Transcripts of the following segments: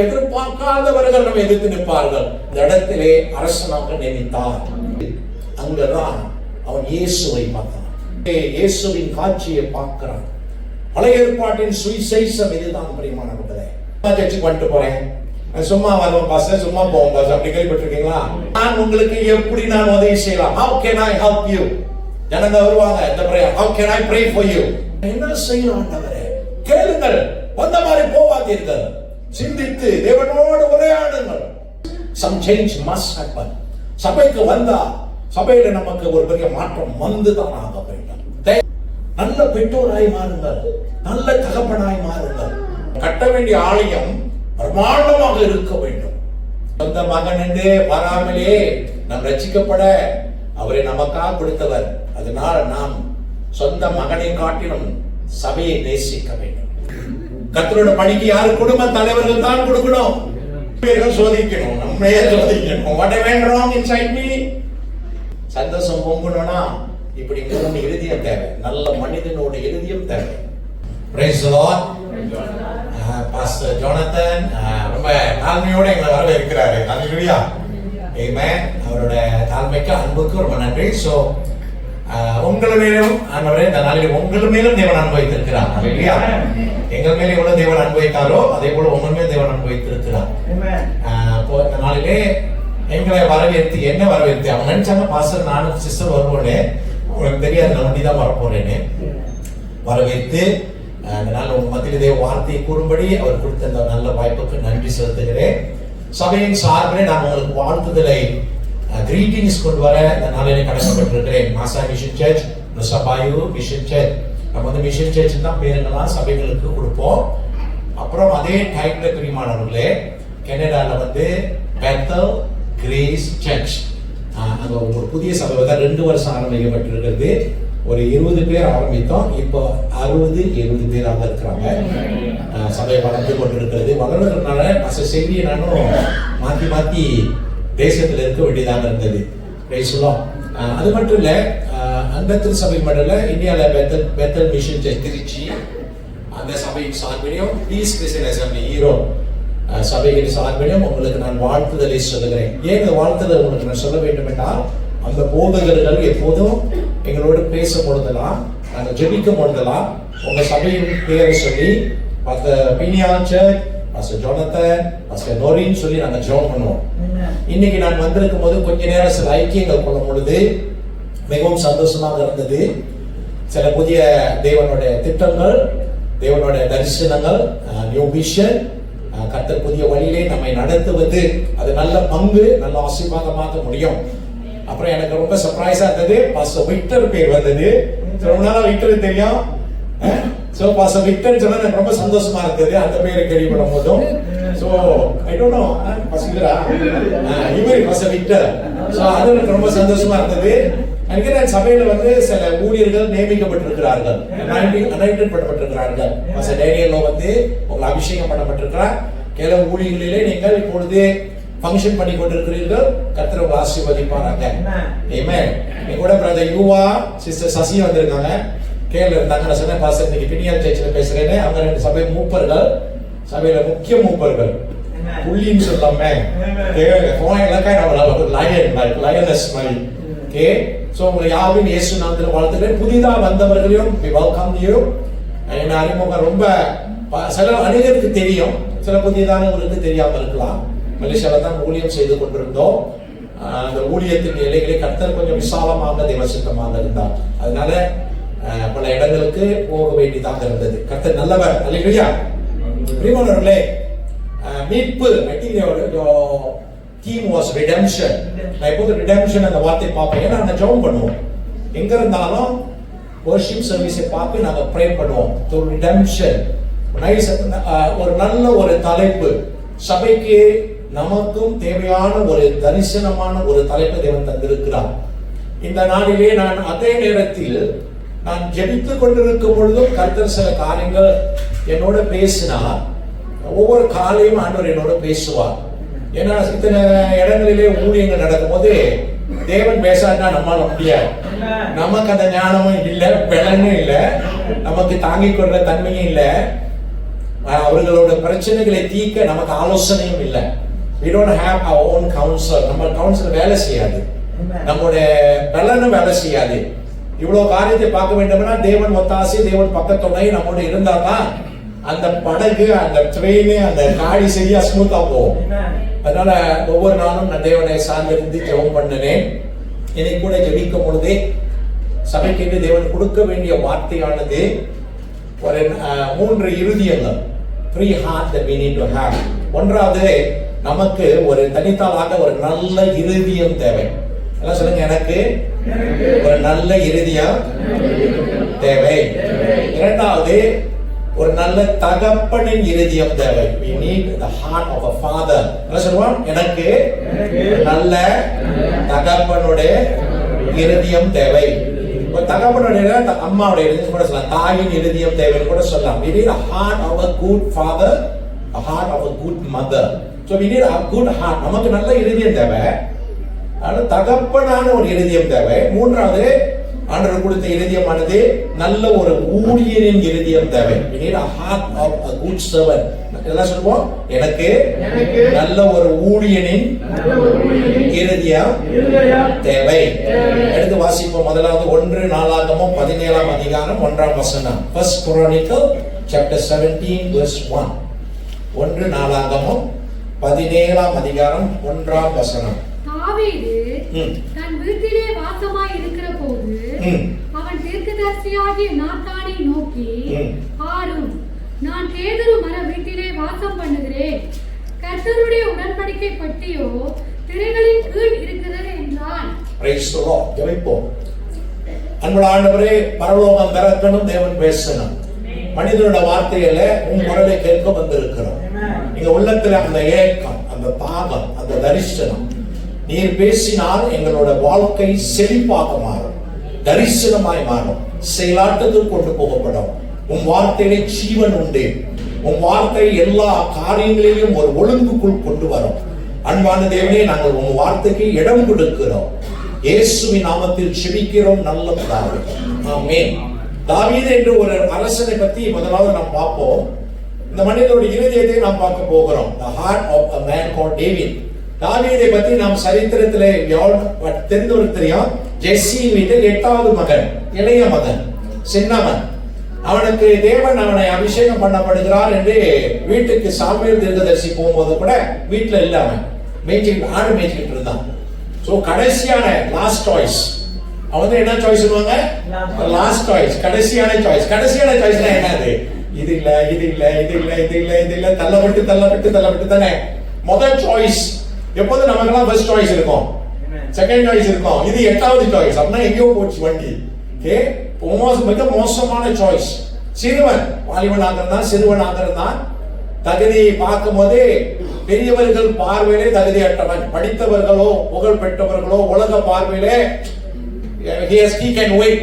எதிர்பார்க்காதவர்கள் நம்ம எதிர்த்து நிற்பார்கள். இந்த இடத்திலே அரசனாக நியமித்தார். அங்கதான் அவன் இயேசுவை பார்த்தான். இயேசுவின் காட்சியை பார்க்கிறான். பழைய ஏற்பாட்டின் சுவிசேஷம் இதுதான் பிரியமானவர்களே. சர்ச்சுக்கு வந்துட்டு போறேன், சும்மா வருவோம் பாஸ்டர், சும்மா போவோம் பாஸ்டர், அப்படி கேள்விப்பட்டிருக்கீங்களா? நான் உங்களுக்கு எப்படி நான் உதவி செய்யலாம்? How can I help you? ஜனங்க வருவாங்க இந்த prayer, How can I pray for you? என்ன செய்யலாம் ஆண்டவரே? கேளுங்கள், வந்த மாதிரி போவாதீர்கள். சிந்தித்து தேவனோடு உரையாடுங்கள். Some change must happen. சபைக்கு வந்தா சபையில நமக்கு ஒரு பெரிய மாற்றம் வந்துதான் ஆக வேண்டும். நல்ல பெற்றோராய் மாறுங்கள், நல்ல தகப்பனாய் மாறுங்கள். கட்ட வேண்டிய ஆலயம் பிரமாண்டமாக இருக்க வேண்டும். சொந்த மகன் என்று வராமலே நாம் ரட்சிக்கப்பட அவரை நமக்காக கொடுத்தவர். அதனால் நாம் சொந்த மகனை காட்டிலும் சபையை நேசிக்க வேண்டும். கர்த்தரோட பணிக்கு யாரு? குடும்ப தலைவர்கள் தான் கொடுக்கணும். சோதிக்கணும், நம்மையே சோதிக்கணும். What went wrong inside me? சந்தோஷம் பொங்கணும்னா இப்படி மூணு இருதயம் தேவை. நல்ல மனிதனோட இருதயம் தேவை. Praise the Lord. Pastor Jonathan ரொம்ப தாழ்மையோட எங்களை வரவேற்கிறாரு. ஹல்லேலூயா. ஆமென். அவரோட தாழ்மைக்கு அன்புக்கு ரொம்ப நன்றி. சோ உங்கள் மேலும் ஆண்டவரே இந்த நாளில் உங்கள் மேலும் தேவன் அன்பு வைத்திருக்கிறார். ஹல்லேலூயா. எங்கள் மேலே எவ்வளவு தேவன் அன்பு வைத்தாரோ அதே போல உங்கள் மேல் தேவன் அன்பு வைத்திருக்கிறார். இப்போ இந்த நாளிலே எங்களை வரவேற்று என்ன வரவேற்று அவங்க நினைச்சாங்க பாஸ்டர் நானும் சிஸ்டர் வருவோனே, உங்களுக்கு தெரியாது நான் வண்டி தான் வரப்போறேன்னு வரவேற்று அந்த நாள் உங்க மத்தியிலே தேவ வார்த்தையை கூறும்படி அவர் கொடுத்த அந்த நல்ல வாய்ப்புக்கு நன்றி செலுத்துகிறேன். சபையின் சார்பிலே நான் உங்களுக்கு வாழ்த்துதலை கிரீட்டிங்ஸ் கொண்டு வர இந்த நாளிலே கடமைப்பட்டிருக்கிறேன். மாசா மிஷன் சர்ச், நுசபாயு மிஷன் சர்ச், நம்ம வந்து மிஷன் சர்ச் தான் பேருங்கெல்லாம் சபைகளுக்கு கொடுப்போம். அப்புறம் அதே டைம்ல பிரியமானவர்களே கனடால வந்து பெத்தல் கிரேஸ் சர்ச், அங்க ஒரு புதிய சபை வந்து 2 வருஷம் ஆரம்பிக்கப்பட்டிருக்கிறது. ஒரு 20 பேர் ஆரம்பித்தோம், இப்போ 60-70 பேராக இருக்கிறாங்க. சபை வளர்ந்து கொண்டிருக்கிறது. வளர்றதுனால மற்ற செய்தியை நானும் மாற்றி மாற்றி தேசத்தில் இருக்க வேண்டியதாக இருந்தது. பேசலாம். அது மட்டும் இல்லை, அந்த திருச்சபை மட்டும் இல்லை, இந்தியாவில் பெத்தல் மிஷன் திருச்சி அந்த சபையின் சார்பிலையும் பீஸ் கிறிஸ்டியன் அசெம்பிளி ஹீரோ சபைகளின் சார்பிலையும் உங்களுக்கு நான் வாழ்த்துதலை சொல்லுகிறேன். ஏன் இந்த வாழ்த்துதல் உங்களுக்கு நான் சொல்ல வேண்டும் என்றால், அந்த போதகர்கள் எப்போதும் எங்களோடு பேச பொழுதெல்லாம், நாங்கள் ஜெபிக்க பொழுதெல்லாம் உங்க சபையின் பேரை சொல்லி பாஸ்டர் பினியான் சர்ச், பாஸ்டர் ஜோனத்தன், பாஸ்டர் நோரின்னு சொல்லி நாங்கள் ஜெபம் பண்ணுவோம். இன்னைக்கு நான் வந்திருக்கும் போது கொஞ்ச நேரம் சில ஐக்கியங்கள் கொள்ளும் பொழுது மிகவும் சந்தோஷமாக இருந்தது. சில புதிய தேவனுடைய திட்டங்கள், தேவனுடைய தரிசனங்கள், நியூ விஷன், கர்த்தர் புதிய வழியிலே நம்மை நடத்துவது, அது நல்ல பங்கு, நல்ல ஆசீர்வாதமாக முடியும். அப்புறம் எனக்கு ரொம்ப சர்ப்ரைஸா இருந்தது, பாஸ்டர் விக்டர் பேர் வந்தது. ரொம்ப நாளா விக்டர் தெரியும். சோ பாஸ்டர் விக்டர் சொன்னா எனக்கு ரொம்ப சந்தோஷமா இருந்தது அந்த பேரை கேள்விப்படும் போதும். சோ ஐ டோன்ட் நோ பாஸ்டரா இவரு பாஸ்டர் விக்டர். சோ அது எனக்கு ரொம்ப சந்தோஷமா இருந்தது. நினைக்கிறேன் சபையில வந்து சில ஊழியர்கள் நியமிக்கப்பட்டிருக்கிறார்கள், அனாயின்டட் பண்ணப்பட்டிருக்கிறார்கள். பாஸ்டர் டேனியலோ வந்து உங்களை அபிஷேகம் பண்ணப்பட்டிருக்கிறார். கேள ஊழியர்களிலே நீங்கள் இப்பொழுது ஃபங்க்ஷன் பண்ணி கொண்டிருக்கிறீர்கள். கர்த்தர் உங்களை ஆசீர்வதிப்பாராங்க. ஆமென். என் கூட பிரதர் யுவா, சிஸ்டர் சசி வந்திருக்காங்க. கேள்வி இருந்தாங்க. நான் சொன்னேன் பாஸ்டர் இன்னைக்கு பினியால் சர்ச்சில் பேசுறேன்னு. அவங்க 2 சபை மூப்பர்கள், சபையில முக்கிய மூப்பர்கள், புள்ளின்னு சொல்லாம லயனஸ் மாதிரி. ஓகே, சோ உங்களை யாரும் இயேசு நாமத்தில் வாழ்த்துக்கிறேன். புதிதாக வந்தவர்களையும் வெல்கம் யூ. என்ன அறிமுகம் ரொம்ப சில அநேகருக்கு தெரியும், சில புதியதானவர்களுக்கு தெரியாம இருக்கலாம். மலேசியால தான் ஊழியம் செய்து கொண்டிருந்தோம். அந்த ஊழியத்தின் எல்லைகளை கர்த்தர் கொஞ்சம் விசாலமாக தேவசித்தமாக இருந்தார். அதனால பல இடங்களுக்கு போக வேண்டியதாக இருந்தது. கர்த்தர் நல்லவர். அல்லேலூயா. பிரியமானவர்களே, மீட்பு, I think your theme was redemption. நான் இப்போது redemption அந்த வார்த்தை பார்ப்பேன். ஏன்னா நாங்கள் ஜெபம் பண்ணுவோம், எங்க இருந்தாலும் worship சர்வீஸை பார்த்து நாங்கள் ப்ரே பண்ணுவோம். So redemption ஒரு நல்ல ஒரு தலைப்பு. சபைக்கு நமக்கும் தேவையான ஒரு தரிசனமான ஒரு தலைப்பை தேவன் தந்திருக்கிறார். இந்த நாளிலே நான் அதே நேரத்தில் நான் ஜெபித்துக் கொண்டிருக்கும் பொழுதும் கர்த்தர் சில காரியங்கள் என்னோட பேசினார். ஒவ்வொரு காலையும் ஆண்டவர் என்னோட பேசுவார். ஏன்னா இத்தனை இடங்களிலே ஊழியங்கள் நடக்கும் போது தேவன் பேசாட்டா நம்மால முடியாது. நமக்கு அந்த ஞானமும் இல்லை, பலனும் இல்லை, நமக்கு தாங்கிக் கொள்ற தன்மையும் இல்லை. அவர்களோட பிரச்சனைகளை தீர்க்க நமக்கு ஆலோசனையும் இல்லை. we don't have our own counsel. நம்ம கவுன்சில் வேலை செய்யாது, நம்முடைய பலனும் வேலை செய்யாது. இவ்வளவு காரியத்தை பார்க்க வேண்டும்னா தேவன் ஒத்தாசி, தேவன் பக்கத்துணை நம்மோட இருந்தா தான் அந்த படகு, அந்த ட்ரெயின், அந்த காடி சரியா ஸ்மூத்தா போகும். அதனால ஒவ்வொரு நாளும் நான் தேவனை சார்ந்திருந்து ஜெபம் பண்ணினேன். இன்னைக்கு கூட ஜெபிக்கும் பொழுதே சபைக்கு தேவன் கொடுக்க வேண்டிய வார்த்தையானது ஒரு 3 இருதயங்கள், 3 heart that we need to have. ஒன்றாவது, நமக்கு ஒரு தனித்தாளாக ஒரு நல்ல இருதயம் தேவை. எல்லாம் சொல்லுங்க, எனக்கு ஒரு நல்ல இருதயம் தேவை. இரண்டாவது, ஒரு நல்ல தகப்பனின் இருதயம் தேவை. we need the heart of a father. எல்லாம் சொல்லுவோம், எனக்கு நல்ல தகப்பனுடைய இருதயம் தேவை. தகப்பனுடைய அம்மாவுடைய இருதயம் கூட சொல்லலாம், தாயின் இருதயம் தேவைன்னு கூட சொல்லலாம். we need a heart of a good father, a heart of a good mother. so we need a good heart. நமக்கு நல்ல இருதயம் தேவை, தகப்பனான ஒரு இருதயம் தேவை. மூன்றாவது, ஆண்டவர் கொடுத்த இருதயமானது நல்ல ஒரு ஊழியரின் இருதயம் தேவை. we need a heart of a good servant. எல்லாம் சொல்லுவோம், எனக்கு நல்ல ஒரு ஊழியனின் இருதயம் தேவை. எடுத்து வாசிப்போம். முதலாவது 1 நாளாகமம் 17ஆம் அதிகாரம் 1ஆம் வசனம். First Chronicle chapter 17 verse 1. 1 நாளாகமம் 17ஆம் அதிகாரம் 1ஆம் வசனம். தாவீது தன் வீட்டிலே வாசமாய் இருக்கிற போது அவன் தீர்க்கதரிசியாகிய நாத்தானை நோக்கி, ஆரும் நான் கேதுரு மர வீட்டிலே வாசம் பண்ணுகிறேன், கர்த்தருடைய உடன்படிக்கை பட்டியோ திரைகளின் கீழ் இருக்கிறது என்றான். Praise the Lord. ஜெபிப்போம். அன்புள்ள ஆண்டவரே, பரலோகம் திறக்கணும், தேவன் பேசணும். மனிதனோட வார்த்தையில உன் குரலை கேட்க வந்திருக்கிறோம். எங்க உள்ளத்துல அந்த ஏக்கம், அந்த தாகம், அந்த தரிசனம், நீர் பேசினால் எங்களோட வாழ்க்கை செழிப்பாக மாறும், தரிசனமாய் மாறும், செயலாட்டத்துக்கு கொண்டு போகப்படும். உன் வார்த்தையிலே ஜீவன் உண்டு. உன் வார்த்தை எல்லா காரியங்களிலும் ஒரு ஒழுங்குக்குள் கொண்டு வரும். அன்பான தேவனே, நாங்கள் உன் வார்த்தைக்கு இடம் கொடுக்கிறோம். இயேசுவின் நாமத்தில் ஜெபிக்கிறோம் நல்ல பிதாவே, ஆமென். தாவீது என்ற ஒரு அரசனை பத்தி முதலாவது நாம் பார்ப்போம். இந்த மனிதனுடைய இருதயத்தை நாம் பார்க்க போகிறோம். the heart of a man called David. தாவீதை பத்தி நாம் சரித்திரத்திலே தெரிந்தவருக்கு தெரியும். ஜெஸ்ஸி வீட்டில் 8வது மகன், இளைய மகன், சின்னவன். அவனுக்கு தேவன் அவனை அபிஷேகம் பண்ணப்படுகிறார் என்று வீட்டுக்கு சாமுவேல் தீர்க்கதரிசி போகும்போது கூட வீட்டுல இல்ல, அவன் மேய்ச்சிட்டு ஆடு மேய்ச்சிட்டு இருந்தான். சோ கடைசியான லாஸ்ட் சாய்ஸ், அவன் என்ன சாய்ஸ் சொல்லுவாங்க, லாஸ்ட் சாய்ஸ், கடைசியான சாய்ஸ். கடைசியான சாய்ஸ்னா என்னது, இது இல்ல இது இல்ல இது இல்ல இது இல்ல இது இல்ல, தள்ளப்பட்டு தள்ளப்பட்டு தள்ளப்பட்டு தானே. முதல் சாய்ஸ் எப்போது நமக்கெல்லாம் ஃபர்ஸ்ட் சாய்ஸ் இருக்கும், செகண்ட் சாய்ஸ் இருக்கும். இது 8வது சாய்ஸ். அப்படின்னா எங்கேயோ போச்சு வண்டி. ஓகே, மிக மோசமான சாய்ஸ். சிறுவன், வாலிபன் ஆகிறதான், சிறுவன் ஆகிறதான். தகுதியை பார்க்கும் போதே பெரியவர்கள் பார்வையிலே தகுதியற்றவன், படித்தவர்களோ புகழ் பெற்றவர்களோ உலக பார்வையிலே he can wait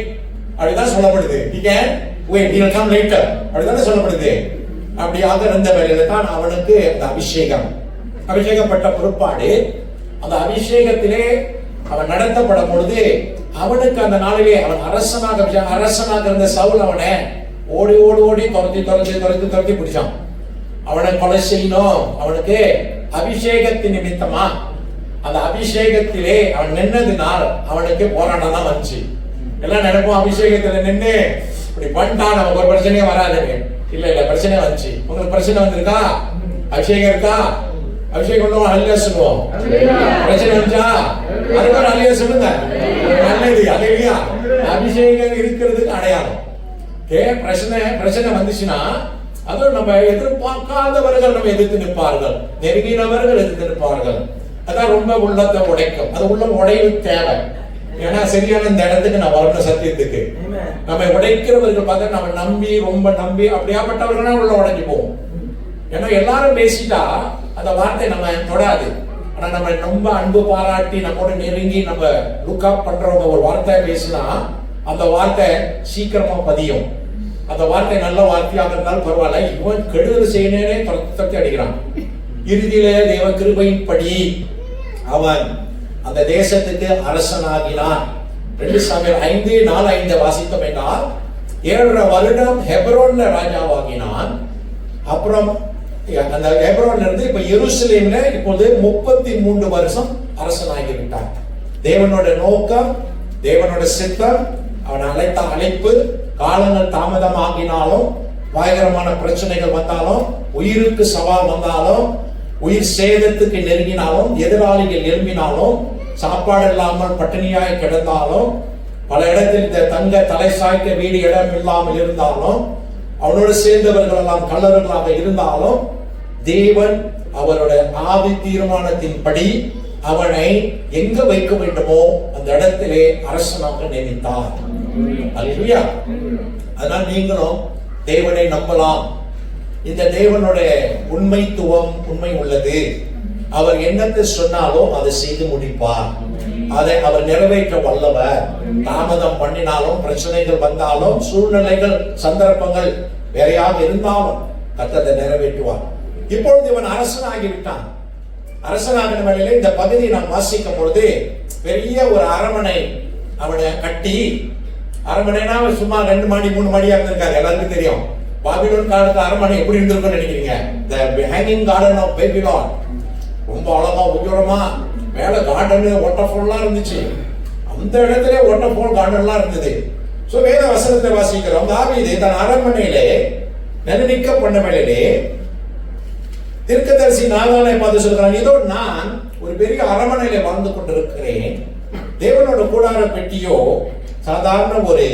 அப்படிதான் சொல்லப்படுது. he can wait, he will come later அப்படிதான் சொல்லப்படுது. அப்படியாக இருந்த வேளையில தான் அவனுக்கு அந்த அபிஷேகப்பட்ட பொறுப்பாடு. அந்த அபிஷேகத்திலே அவன் நடத்தப்படும் பொழுது அவனுக்கு அந்த நாளிலே அவன் அரசனாக இருந்த சவுல் அவனை ஓடி ஓடி ஓடி துரத்தி பிடிச்சான். அவனை கொலை செய்யணும். அவனுக்கு அபிஷேகத்தின் நிமித்தமா அந்த அபிஷேகத்திலே அவன் நின்னதுனால் அவனுக்கு போராட்டம் தான் வந்துச்சு. எல்லாம் நினைப்போம், அபிஷேகத்துல நின்று இப்படி பண்ணிட்டான் நமக்கு ஒரு பிரச்சனையே வராதுங்க. இல்ல பிரச்சனை வந்துச்சு. உங்களுக்கு பிரச்சனை வந்திருக்கா, அபிஷேகம் இருக்கா, அபிஷேகம் பண்ணுவோம், அல்லையா சொல்லுவோம். பிரச்சனை வந்துச்சா, அதுக்கு ஒரு அல்லையா சொல்லுங்க. நல்லது, அல்லையா. அபிஷேகம் இருக்கிறதுக்கு அடையாளம். பிரச்சனை வந்துச்சுன்னா அதுவும் நம்ம எதிர்பார்க்காதவர்கள் நம்ம எதிர்த்து நிற்பார்கள், நெருங்கினவர்கள் எதிர்த்து நிற்பார்கள். அதான் ரொம்ப உள்ளத்தை உடைக்கும். அது உள்ள உடைவு தேவை. ஏன்னா சரியான இந்த இடத்துக்கு நான் வரணும், சத்தியத்துக்கு. நம்ம உடைக்கிறவர்கள் பார்த்து நம்ம நம்பி ரொம்ப நம்பி அப்படியாப்பட்டவர்கள் உள்ள உடைஞ்சு போவோம். ஏன்னா எல்லாரும் பேசிட்டா அந்த வார்த்தை நம்ம தொடாது. ஆனா நம்ம ரொம்ப அன்பு பாராட்டி நம்மோட நெருங்கி நம்ம லுக் அப் பண்றவங்க ஒரு வார்த்தை பேசினா அந்த வார்த்தை சீக்கிரமா பதியும். அந்த வார்த்தை நல்ல வார்த்தையாக இருந்தாலும் பரவாயில்ல, இவன் கெடுதல் செய்யனே தத்தி அடிக்கிறான். இறுதியில தேவ கிருபையின் படி அவன் அந்த தேசத்துக்கு அரசனாகினான். 2 சாமுவேல் 5:4-5 வாசித்தோம் என்றால் 7.5 வருடம் ஹெப்ரோன்ல ராஜாவாகினான். அப்புறம் அந்த எப்ரோன்ல இருந்து இப்ப எருசலேம்ல இப்போது 33 வருஷம் அரசனாகி விட்டார். தேவனோட நோக்கம், தேவனோட சித்தம், அவன் அழைத்த அழைப்பு காலங்கள் தாமதமாகினாலும், பயங்கரமான பிரச்சனைகள் வந்தாலும், உயிருக்கு சவால் வந்தாலும், உயிர் சேதத்துக்கு நெருங்கினாலும், எதிராளிகள் எழும்பினாலும், சாப்பாடு இல்லாமல் பட்டினியாய் கிடந்தாலும், பல இடத்தில் இந்த தங்க தலை சாய்க்க வீடு இடம் இல்லாமல் இருந்தாலும், அவனோடு சேர்ந்தவர்கள் எல்லாம் கள்ளர்களாக இருந்தாலும், தேவன் அவருடைய ஆவி தீர்மானத்தின்படி அவனை எங்க வைக்க வேண்டுமோ அந்த இடத்திலே அரசனாக நியமித்தார். அல்லேலூயா. அதனால் நீங்களும் தேவனை நம்பலாம். இந்த தேவனுடைய உண்மைத்துவம் உண்மை உள்ளது. அவர் என்னத்தை சொன்னாலும் அதை செய்து முடிப்பார். அதை அவர் நிறைவேற்ற வல்லவர். தாமதம் பண்ணினாலும், பிரச்சனைகள் வந்தாலும், சூழ்நிலைகள் சந்தர்ப்பங்கள் வேறையாக இருந்தாலும் கர்த்தர் நிறைவேற்றுவார். இப்பொழுது இவன் அரசனாகிவிட்டான். அரசனாகின வேளையிலே இந்த பகுதியை நாம் வாசிக்கும் பொழுது பெரிய ஒரு அரண்மனை அவனை கட்டி, அரண்மனைனா சும்மா 2 மாடி 3 மாடியா இருந்திருக்காரு. எல்லாருக்கும் தெரியும் பாபிலோன் காலத்து அரண்மனை எப்படி இருந்திருக்கும்னு நினைக்கிறீங்க? The hanging garden of Babylon. ரொம்ப அழகா உயரமா மேல கார்டன் வாட்டர்ஃபால்லாம் இருந்துச்சு. அந்த இடத்துல வாட்டர்ஃபால் கார்டன்லாம் இருந்தது. சோ வேத வசனத்தை வாசிக்கிறோம். தாவீது தன் அரண்மனையிலே நிர்ணயிக்க பண்ண வேளையிலே தீர்க்கதரிசி நாகானை பார்த்து சொல்றான், இதோ நான் ஒரு பெரிய அரண்மனையில வாழ்ந்து கொண்டிருக்கிறேன். தேவனோட கூடார பெட்டியோ சாதாரண ஒரு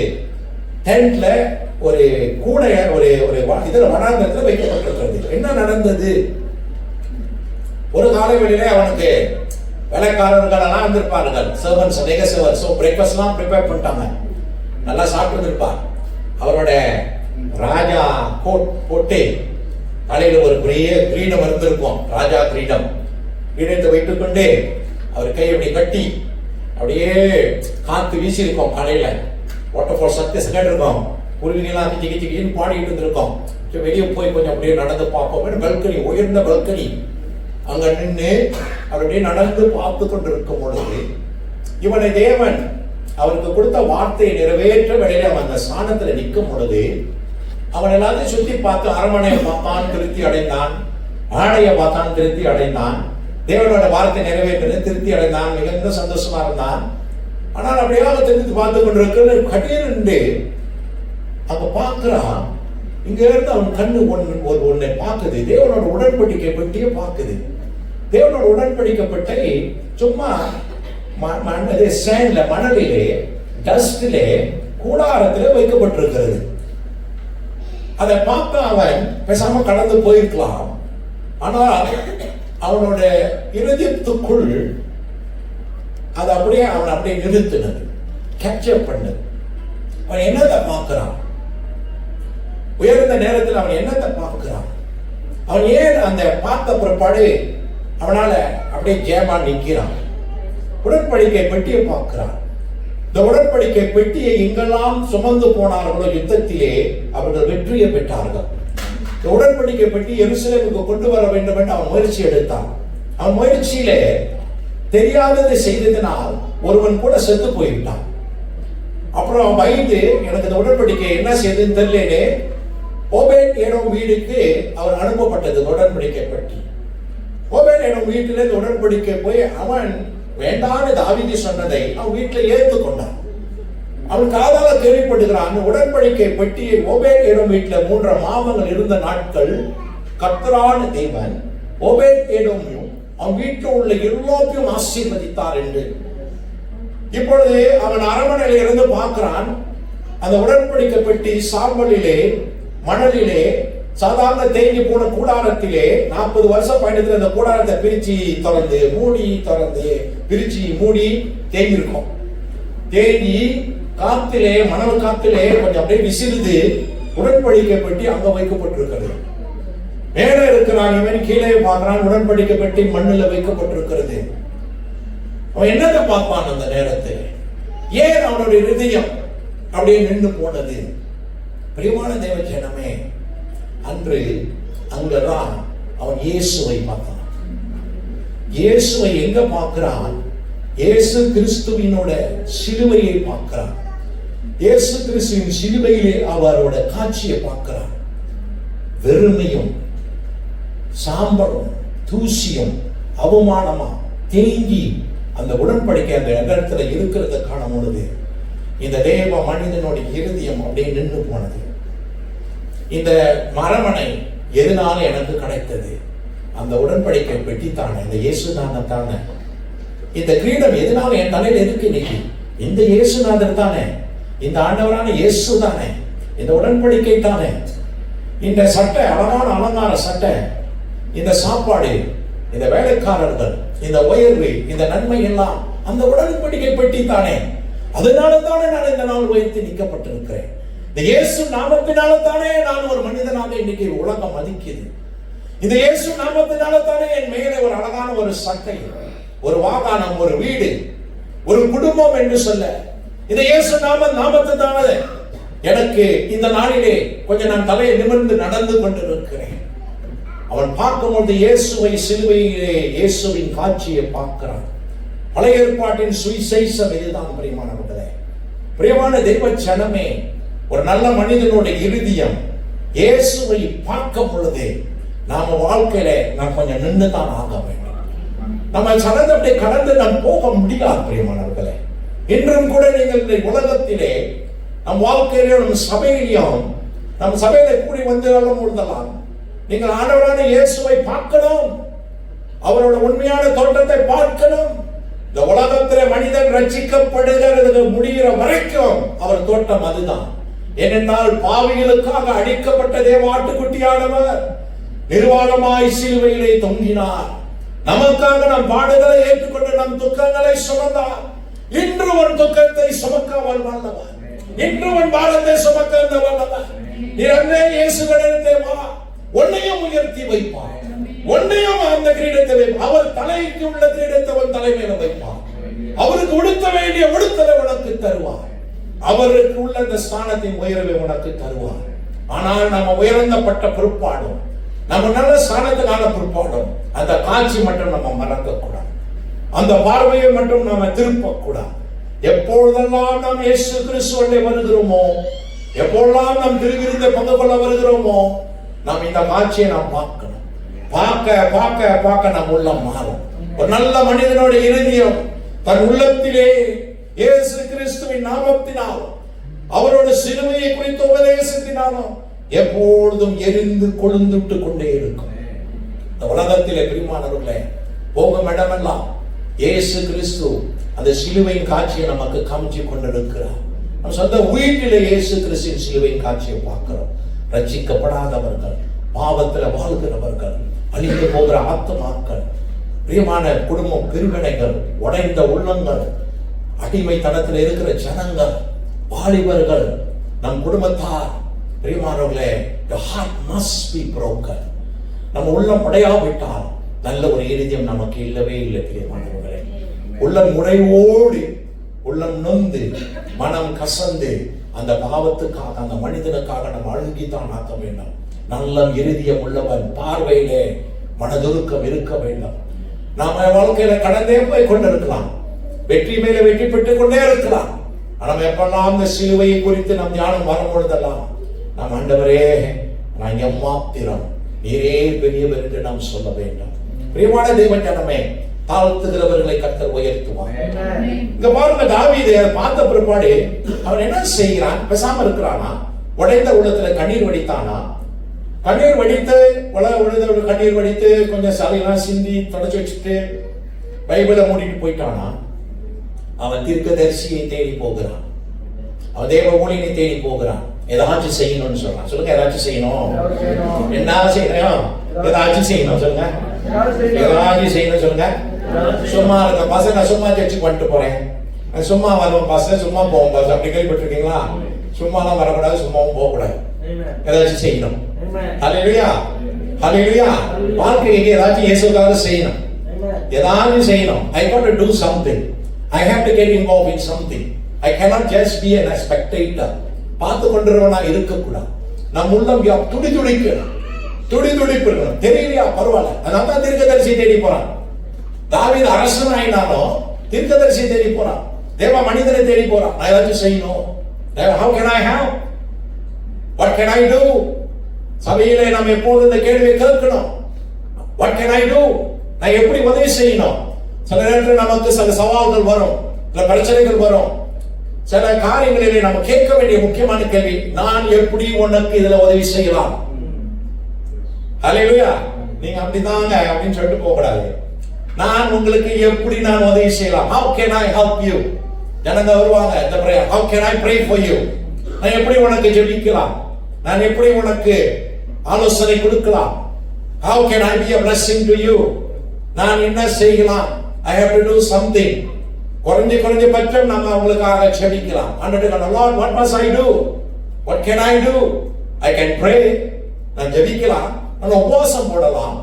டென்ட்ல ஒரு கூடைய ஒரு இதுல வனாந்தரத்துல வைக்கப்பட்டிருக்கிறது. என்ன நடந்தது? ஒரு காலவெளியிலே அவனுக்கு வேலைக்காரர்கள் எல்லாம் வந்திருப்பார்கள். சர்வன்ஸ் அநேக சர்வன்ஸ். சோ பிரேக்ஃபாஸ்ட் எல்லாம் ப்ரிப்பேர் பண்ணிட்டாங்க. நல்லா சாப்பிட்டு இருப்பார். அவரோட ராஜா கோட்டை தலையில ஒரு பெரிய கிரீடம் இருந்திருக்கும். ராஜா கிரீடம். கிரீடத்தை வைத்துக் கொண்டு அவர் கை அப்படி கட்டி அப்படியே காத்து வீசி இருக்கும். காலையில வாட்டர்ஃபால் சக்தி செகண்ட் இருக்கும். குருவிலாம் கிச்சி கிச்சி கிச்சின்னு பாடிட்டு இருந்திருக்கோம். வெளியே போய் கொஞ்சம் அப்படியே நடந்து பார்ப்போம். பல்கனி, உயர்ந்த பல்கனி. அங்க நின்று அப்படியே நடந்து பார்த்து கொண்டிருக்கும் பொழுது இவனை தேவன் அவருக்கு கொடுத்த வார்த்தையை நிறைவேற்ற வேளையில அவன் அந்த ஸ்தானத்துல நிற்கும் பொழுது அவன் எல்லாத்தையும் சுத்தி பார்த்து அரண்மனையை பார்த்தான், திருப்தி அடைந்தான். ஆடையை பார்த்தான், திருப்தி அடைந்தான். தேவனோட வார்த்தை நிறைவேற்றது திருப்தி அடைந்தான். மிகுந்த சந்தோஷமா இருந்தான். ஆனால் அப்படியாக திருப்பி பார்த்து கொண்டிருக்கிறது கட்டீர்ந்து அங்க பார்க்கிறான். இங்க இருந்து அவன் கண்ணு ஒன்னை பார்க்குது. தேவனோட உடன்படிக்கை பெட்டியை பார்க்குது. தேவனோட உடன்படிக்கை பெட்டை சும்மா சேண்ட்ல, மணலிலே, டஸ்டிலே, கூடாரத்திலே வைக்கப்பட்டிருக்கிறது. அதை பார்த்து அவன் பேசாம கடந்து போயிருக்கலாம். ஆனால் அவனோட இருதயத்துக்குள் அது அப்படியே அவன் அப்படியே நிறுத்தினது, கேப்சர் பண்ணது. அவன் என்னத்தை பார்க்கிறான்? உயர்ந்த நேரத்தில் அவன் என்னத்தை பார்க்கிறான்? அவன் ஏன் அந்த பார்த்த பிற்பாடு அவனால அப்படியே ஜெயமா நிற்கிறான்? உடன்படிக்கை பெட்டியை பார்க்கிறான். இந்த உடன்படிக்கை பெட்டியை எங்கெல்லாம் சுமந்து போனார்களோ யுத்தத்திலே அவர்கள் வெற்றியை பெற்றார்கள். இந்த உடன்படிக்கை பெட்டி எருசலேமுக்கு கொண்டு வர வேண்டும் என்று அவன் முயற்சி எடுத்தான். அவன் முயற்சியிலே தெரியாததை செய்ததினால் ஒருவன் கூட செத்து போய்விட்டான். அப்புறம் அவன் பயந்து, எனக்கு இந்த உடன்படிக்கை என்ன செய்யுதுன்னு தெரியலே, ஓபேத் எனும் வீடுக்கு அவர் அனுப்பப்பட்டது உடன்படிக்கை பெட்டி. ஓபேத் எனும் வீட்டிலே இந்த உடன்படிக்கை போய் அவன் வேண்டான்னு தாவீது சொன்னதை அவன் வீட்டில் ஏற்றுக்கொண்டான். அவன் காதால கேள்விப்படுகிறான், உடன்படிக்கை பெட்டியை ஓபேத் எனும் வீட்டில் 3 மாதங்கள் இருந்த நாட்கள் கர்த்தரான தேவன் ஓபேத் எனும் அவன் வீட்டில் உள்ள எல்லாத்தையும் ஆசீர்வதித்தார் என்று. இப்பொழுது அவன் அரண்மனையில இருந்து பார்க்கிறான். அந்த உடன்படிக்கை பெட்டி சாம்பலிலே, மணலிலே, சாதாரண தேங்கி போன கூடாரத்திலே 40 வருஷம் பயணத்தில் அந்த கூடாரத்தை பிரிச்சு திறந்து மூடி திறந்து பிரிச்சு மூடி தேங்கி இருக்கும். தேங்கி காத்திலே, மணல் காத்திலே கொஞ்சம் அப்படியே விசிறுது. உடன்படிக்கை பெட்டி அங்க வைக்கப்பட்டிருக்கிறது. மேலே இருக்கிறான் இவன், கீழே பார்க்கிறான். உடன்படிக்கை பெட்டி மண்ணில் வைக்கப்பட்டிருக்கிறது. அவன் என்னத்தை பார்ப்பான் அந்த நேரத்தில்? ஏன் அவனுடைய இருதயம் அப்படியே நின்று போனது? பிரியமான தேவ ஜனமே, அன்று அங்கதான் அவன் இயேசுவை பார்த்தான். இயேசுவை எங்க பார்க்கிறான்? இயேசு கிறிஸ்துவினோட சிலுவையை பார்க்கிறான். இயேசு கிறிஸ்துவின் சிலுவையிலே அவரோட காட்சியை பார்க்கிறான். வெறுமையும் சாம்பலும் தூசியும் அவமானமா தேங்கி அந்த உடன்படிக்கை அந்த இடத்துல இருக்கிறத காணும் பொழுது இந்த தேவ மனிதனுடைய இருதயம் அப்படியே நின்று போனது. இந்த மரமனை எதனால எனக்கு கிடைத்தது? அந்த உடன்படிக்கை பெட்டித்தானே, இந்த இயேசுநாதன் தானே. இந்த கிரீடம் எதனால என் தலையில இருக்கு இன்னைக்கு? இந்த இயேசுநாதன் தானே, இந்த ஆண்டவரான இயேசு தானே, இந்த உடன்படிக்கை தானே. இந்த சட்டை அழகான அலங்கார சட்டை, இந்த சாப்பாடு, இந்த வேலைக்காரர்கள், இந்த உயர்வு, இந்த நன்மை எல்லாம் அந்த உடன்படிக்கை பெட்டி தானே. அதனால தானே நான் இந்த நாள் உயர்த்தி நிற்கப்பட்டிருக்கிறேன். இந்த இயேசு நாமத்தினால தானே நான் ஒரு மனிதனாக இன்னைக்கு உலகம் மதிக்குது. இந்த இயேசு நாமத்தினால தானே என் மேலே ஒரு அழகான ஒரு சட்டை, ஒரு வாகனம், ஒரு வீடு, ஒரு குடும்பம் என்று சொல்ல இந்த இயேசு நாமத்தினால எனக்கு இந்த நாளிலே கொஞ்சம் நான் தலையை நிமிர்ந்து நடந்து கொண்டிருக்கிறேன். அவன் பார்க்கும்போது இயேசுவை சிலுவையிலே இயேசுவின் காட்சியை பார்க்கிறான். பழைய ஏற்பாட்டின் சுவிசேஷம் இதுதான் பிரியமானவர்களே. பிரியமான தெய்வ ஜனமே, ஒரு நல்ல மனிதனுடைய இருதயம் இயேசுவை பார்க்கும் பொழுது நாம வாழ்க்கையில நாம் கொஞ்சம் நின்று தான் ஆக வேண்டும். நம்ம சடந்தப்படி கடந்து நாம் போக முடியாது பிரியமானவர்களே. இன்றும் கூட நீங்கள் இந்த உலகத்திலே நம் வாழ்க்கையிலும் நம் சபையிலும் நம் சபையில கூடி வந்து பொழுதெல்லாம் நீங்கள் ஆண்டவரான இயேசுவை பார்க்கணும், அவரோட உண்மையான தோற்றத்தை பார்க்கணும். இந்த உலகத்திலே மனிதன் ரட்சிக்கப்படுகிறது முடிகிற வரைக்கும் அவர் தோட்டம் அதுதான். ஏனென்றால் பாவிகளுக்காக அடிக்கப்பட்ட தேவ ஆட்டுக்குட்டியானவர் நிர்வாணமாய் சிலுவையிலே தொங்கினார். நமக்காக நம் பாடுகளை ஏற்றுக்கொண்டு நம் துக்கங்களை சுமந்தார். இன்று உன் துக்கத்தை சுமக்க வல்லவர், இன்று உன் பாரத்தை சுமக்க வல்லவர். நீரே இயேசுவிடத்தே வா, உன்னையும் உயர்த்தி வைப்பார், உன்னையும் அந்த கிரீடத்தை வைப்பார். அவர் தலைக்கு உள்ள கிரீடத்தை உன் தலைமையில வைப்பார். அவருக்கு உடுத்த வேண்டிய உடுத்தலை உனக்கு தருவார். அவருக்கு உள்ள அந்த ஸ்தானத்தின் உயர்வை உனக்கு தருவார். ஆனால் நம்ம உயர்ந்தப்பட்ட பிற்பாடும், நம்ம நல்ல ஸ்தானத்துக்கான பிற்பாடும் அந்த காட்சி மட்டும் நம்ம மறக்க கூடாது, அந்த பார்வையை மட்டும் நாம திருப்ப கூடாது. எப்பொழுதெல்லாம் நாம் இயேசு கிறிஸ்துவிலே வருகிறோமோ, எப்பொழுதெல்லாம் நாம் திருவிருந்தை பங்கு கொள்ள வருகிறோமோ, நாம் இந்த காட்சியை நாம் பார்க்கணும். பார்க்க பார்க்க பார்க்க நம் உள்ளம் மாறும். ஒரு நல்ல மனிதனுடைய இருதயம் தன் உள்ளத்திலே இயேசு கிறிஸ்துவின் நாமத்தினாலும் அவரோட சிலுவையை குறித்த உபதேசத்தினாலும் எப்பொழுதும் எரிந்து கொழுந்துட்டு கொண்டே இருக்கும். இந்த உலகத்திலே பிரியமானவர்களே, போகும் இடமெல்லாம் இயேசு கிறிஸ்து அந்த சிலுவையின் காட்சியை நமக்கு காமிச்சு கொண்டிருக்கிறார். நம்ம சொந்த வீட்டிலே இயேசு கிறிஸ்துவின் சிலுவையின் காட்சியை பார்க்கிறோம். ரட்சிக்கப்படாதவர்கள், பாவத்தில் வாழ்கிறவர்கள், அழிந்து போகிற ஆத்துமாக்கள், பிரியமான குடும்பம் பிரிவினைகள், உடைந்த உள்ளங்கள், அடிமைத்தனத்தில் இருக்கிற ஜனங்கள், வாலிபர்கள், நம் குடும்பத்தார், பிரியமானவர்களே, your heart must be broken. நம்ம உள்ளம் உடையாவிட்டால் நல்ல ஒரு இருதயம் நமக்கு இல்லவே இல்லை பிரியமானவர்களே. உள்ளம் உடைவோடு, உள்ளம் நொந்து, மனம் கசந்து அந்த பாவத்துக்காக, அந்த மனிதனுக்காக நம்ம அழுகித்தான் ஆக்க வேண்டும். நல்ல இருதயம் உள்ளவன் பார்வையிலே மனதுருக்கம் இருக்க வேண்டும். நாம வாழ்க்கையில கடந்தே போய் கொண்டிருக்கலாம், வெற்றி மேல வெற்றி பெற்றுக் கொண்டே இருக்கலாம். ஆனால் எப்பெல்லாம் இந்த சிலுவையை குறித்து நம் ஞானம் வரும் பொழுதெல்லாம் நாம் ஆண்டவரே நான் எம்மாத்திரம், நீரே பெரியவர் என்று நாம் சொல்ல வேண்டும். பிரியமான தேவ ஜனமே, தாழ்த்துகிறவர்களை கர்த்தர் உயர்த்துவார். இங்க பாருங்க, தாவீது பார்த்த பிற்பாடு அவன் என்ன செய்கிறான்? பேசாம இருக்கிறானா? உடைந்த உள்ளத்துல கண்ணீர் வடித்தானா? கண்ணீர் வடித்து கண்ணீர் வடித்து கொஞ்சம் சலையெல்லாம் சிந்தி தொடச்சு வச்சுட்டு பைபிளை மூடிட்டு போயிட்டானா? அவன் தீர்க்கதரிசியை தேடி போகிறான், அவன் தேவ ஊழியனை தேடி போகிறான். ஏதாச்சும் செய்யணும்னு சொல்றான். சொல்லுங்க, ஏதாச்சும் செய்யணும். என்ன செய்யணும்? ஏதாச்சும் செய்யணும் சொல்லுங்க, ஏதாச்சும் செய்யணும் சொல்லுங்க. சும்மா இருக்க பாச, நான் சும்மா சர்ச்சுக்கு வந்துட்டு போறேன், சும்மா வருவோம் பாச, சும்மா போவோம் பாச, அப்படி கேள்விப்பட்டிருக்கீங்களா? சும்மாலாம் வரக்கூடாது, சும்மாவும் போகக்கூடாது, ஏதாச்சும் செய்யணும். ஹல்லேலூயா, ஹல்லேலூயா. வாழ்க்கைக்கு ஏதாச்சும் இயேசுவுக்காக செய்யணும், ஏதாச்சும் செய்யணும். I got to do something. I have to get involved in something. I cannot just be a spectator. பார்த்து கொண்டிருவனா இருக்கக்கூடாது. நம் உள்ளம் துடி துடிக்கணும், துடி துடிப்பு இருக்கணும். தெரியலையா? பரவாயில்ல. அதான் தீர்க்கதரிசி தேடி போறான். தாவீது அரசன் ஆயினாலும் தீர்க்கதரிசி தேடி போறான், தேவ மனிதனை தேடி போறான். நான் ஏதாச்சும் செய்யணும். How can I help? What can I do? சபையிலே நாம் எப்போது இந்த கேள்வியை கேட்கணும். What can I do? நான் எப்படி உதவி செய்யணும்? சில நேரத்தில் நமக்கு சில சவால்கள் வரும், சில பிரச்சனைகள் வரும், சில காரியங்களிலே நம்ம கேட்க வேண்டிய முக்கியமான கேள்வி, நான் எப்படி உனக்கு இதுல உதவி செய்யலாம்? ஹல்லேலூயா. நீங்க அப்படிதாங்க அப்படின்னு சொல்லிட்டு போக கூடாது. நான் உங்களுக்கு எப்படி நான் உதவி செய்யலாம்? How can I help you? ஜனங்க வருவாங்க இந்த prayer, how can I pray for you? நான் எப்படி உனக்கு ஜெபிக்கலாம்? நான் எப்படி உனக்கு ஆலோசனை கொடுக்கலாம்? How can I be a blessing to you? நான் என்ன செய்யலாம்? I have to do something. குறைஞ்ச பட்சம் நம்ம அவங்களுக்காக ஜெபிக்கலாம். ஆண்டவரே, Lord, what must I do? What can I do? I can pray. நான் ஜெபிக்கலாம், நான் உபவாசம் போடலாம்,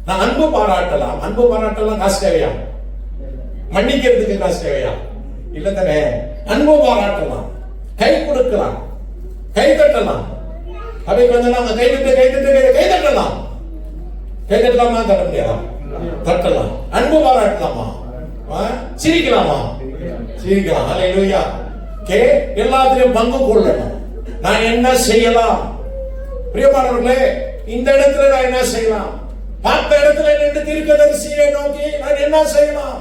நான் அன்பு பாராட்டலாம். அன்பு பாராட்டலாம் காசு தேவையா? மன்னிக்கிறதுக்கு காசு தேவையா? இல்ல தானே? அன்பு பாராட்டலாம், கை கொடுக்கலாம், கை தட்டலாம். அப்படி கொஞ்சம் நாம கை தட்டலாம். கை தட்டலாமா? தட்ட முடியாதா? தட்டலாம். அன்பு பாராட்டலாமா? சிரிக்கலாமா? சிரிக்கலாம். ஹல்லேலூயா. எல்லாத்திலும் பங்கு கொள்ளணும். நான் என்ன செய்யலாம்? பிரியமானவர்களே, இந்த இடத்துல நான் என்ன செய்யலாம்? பார்த்த இடத்துல நின்று தீர்க்கதரிசியை நோக்கி நான் என்ன செய்யலாம்?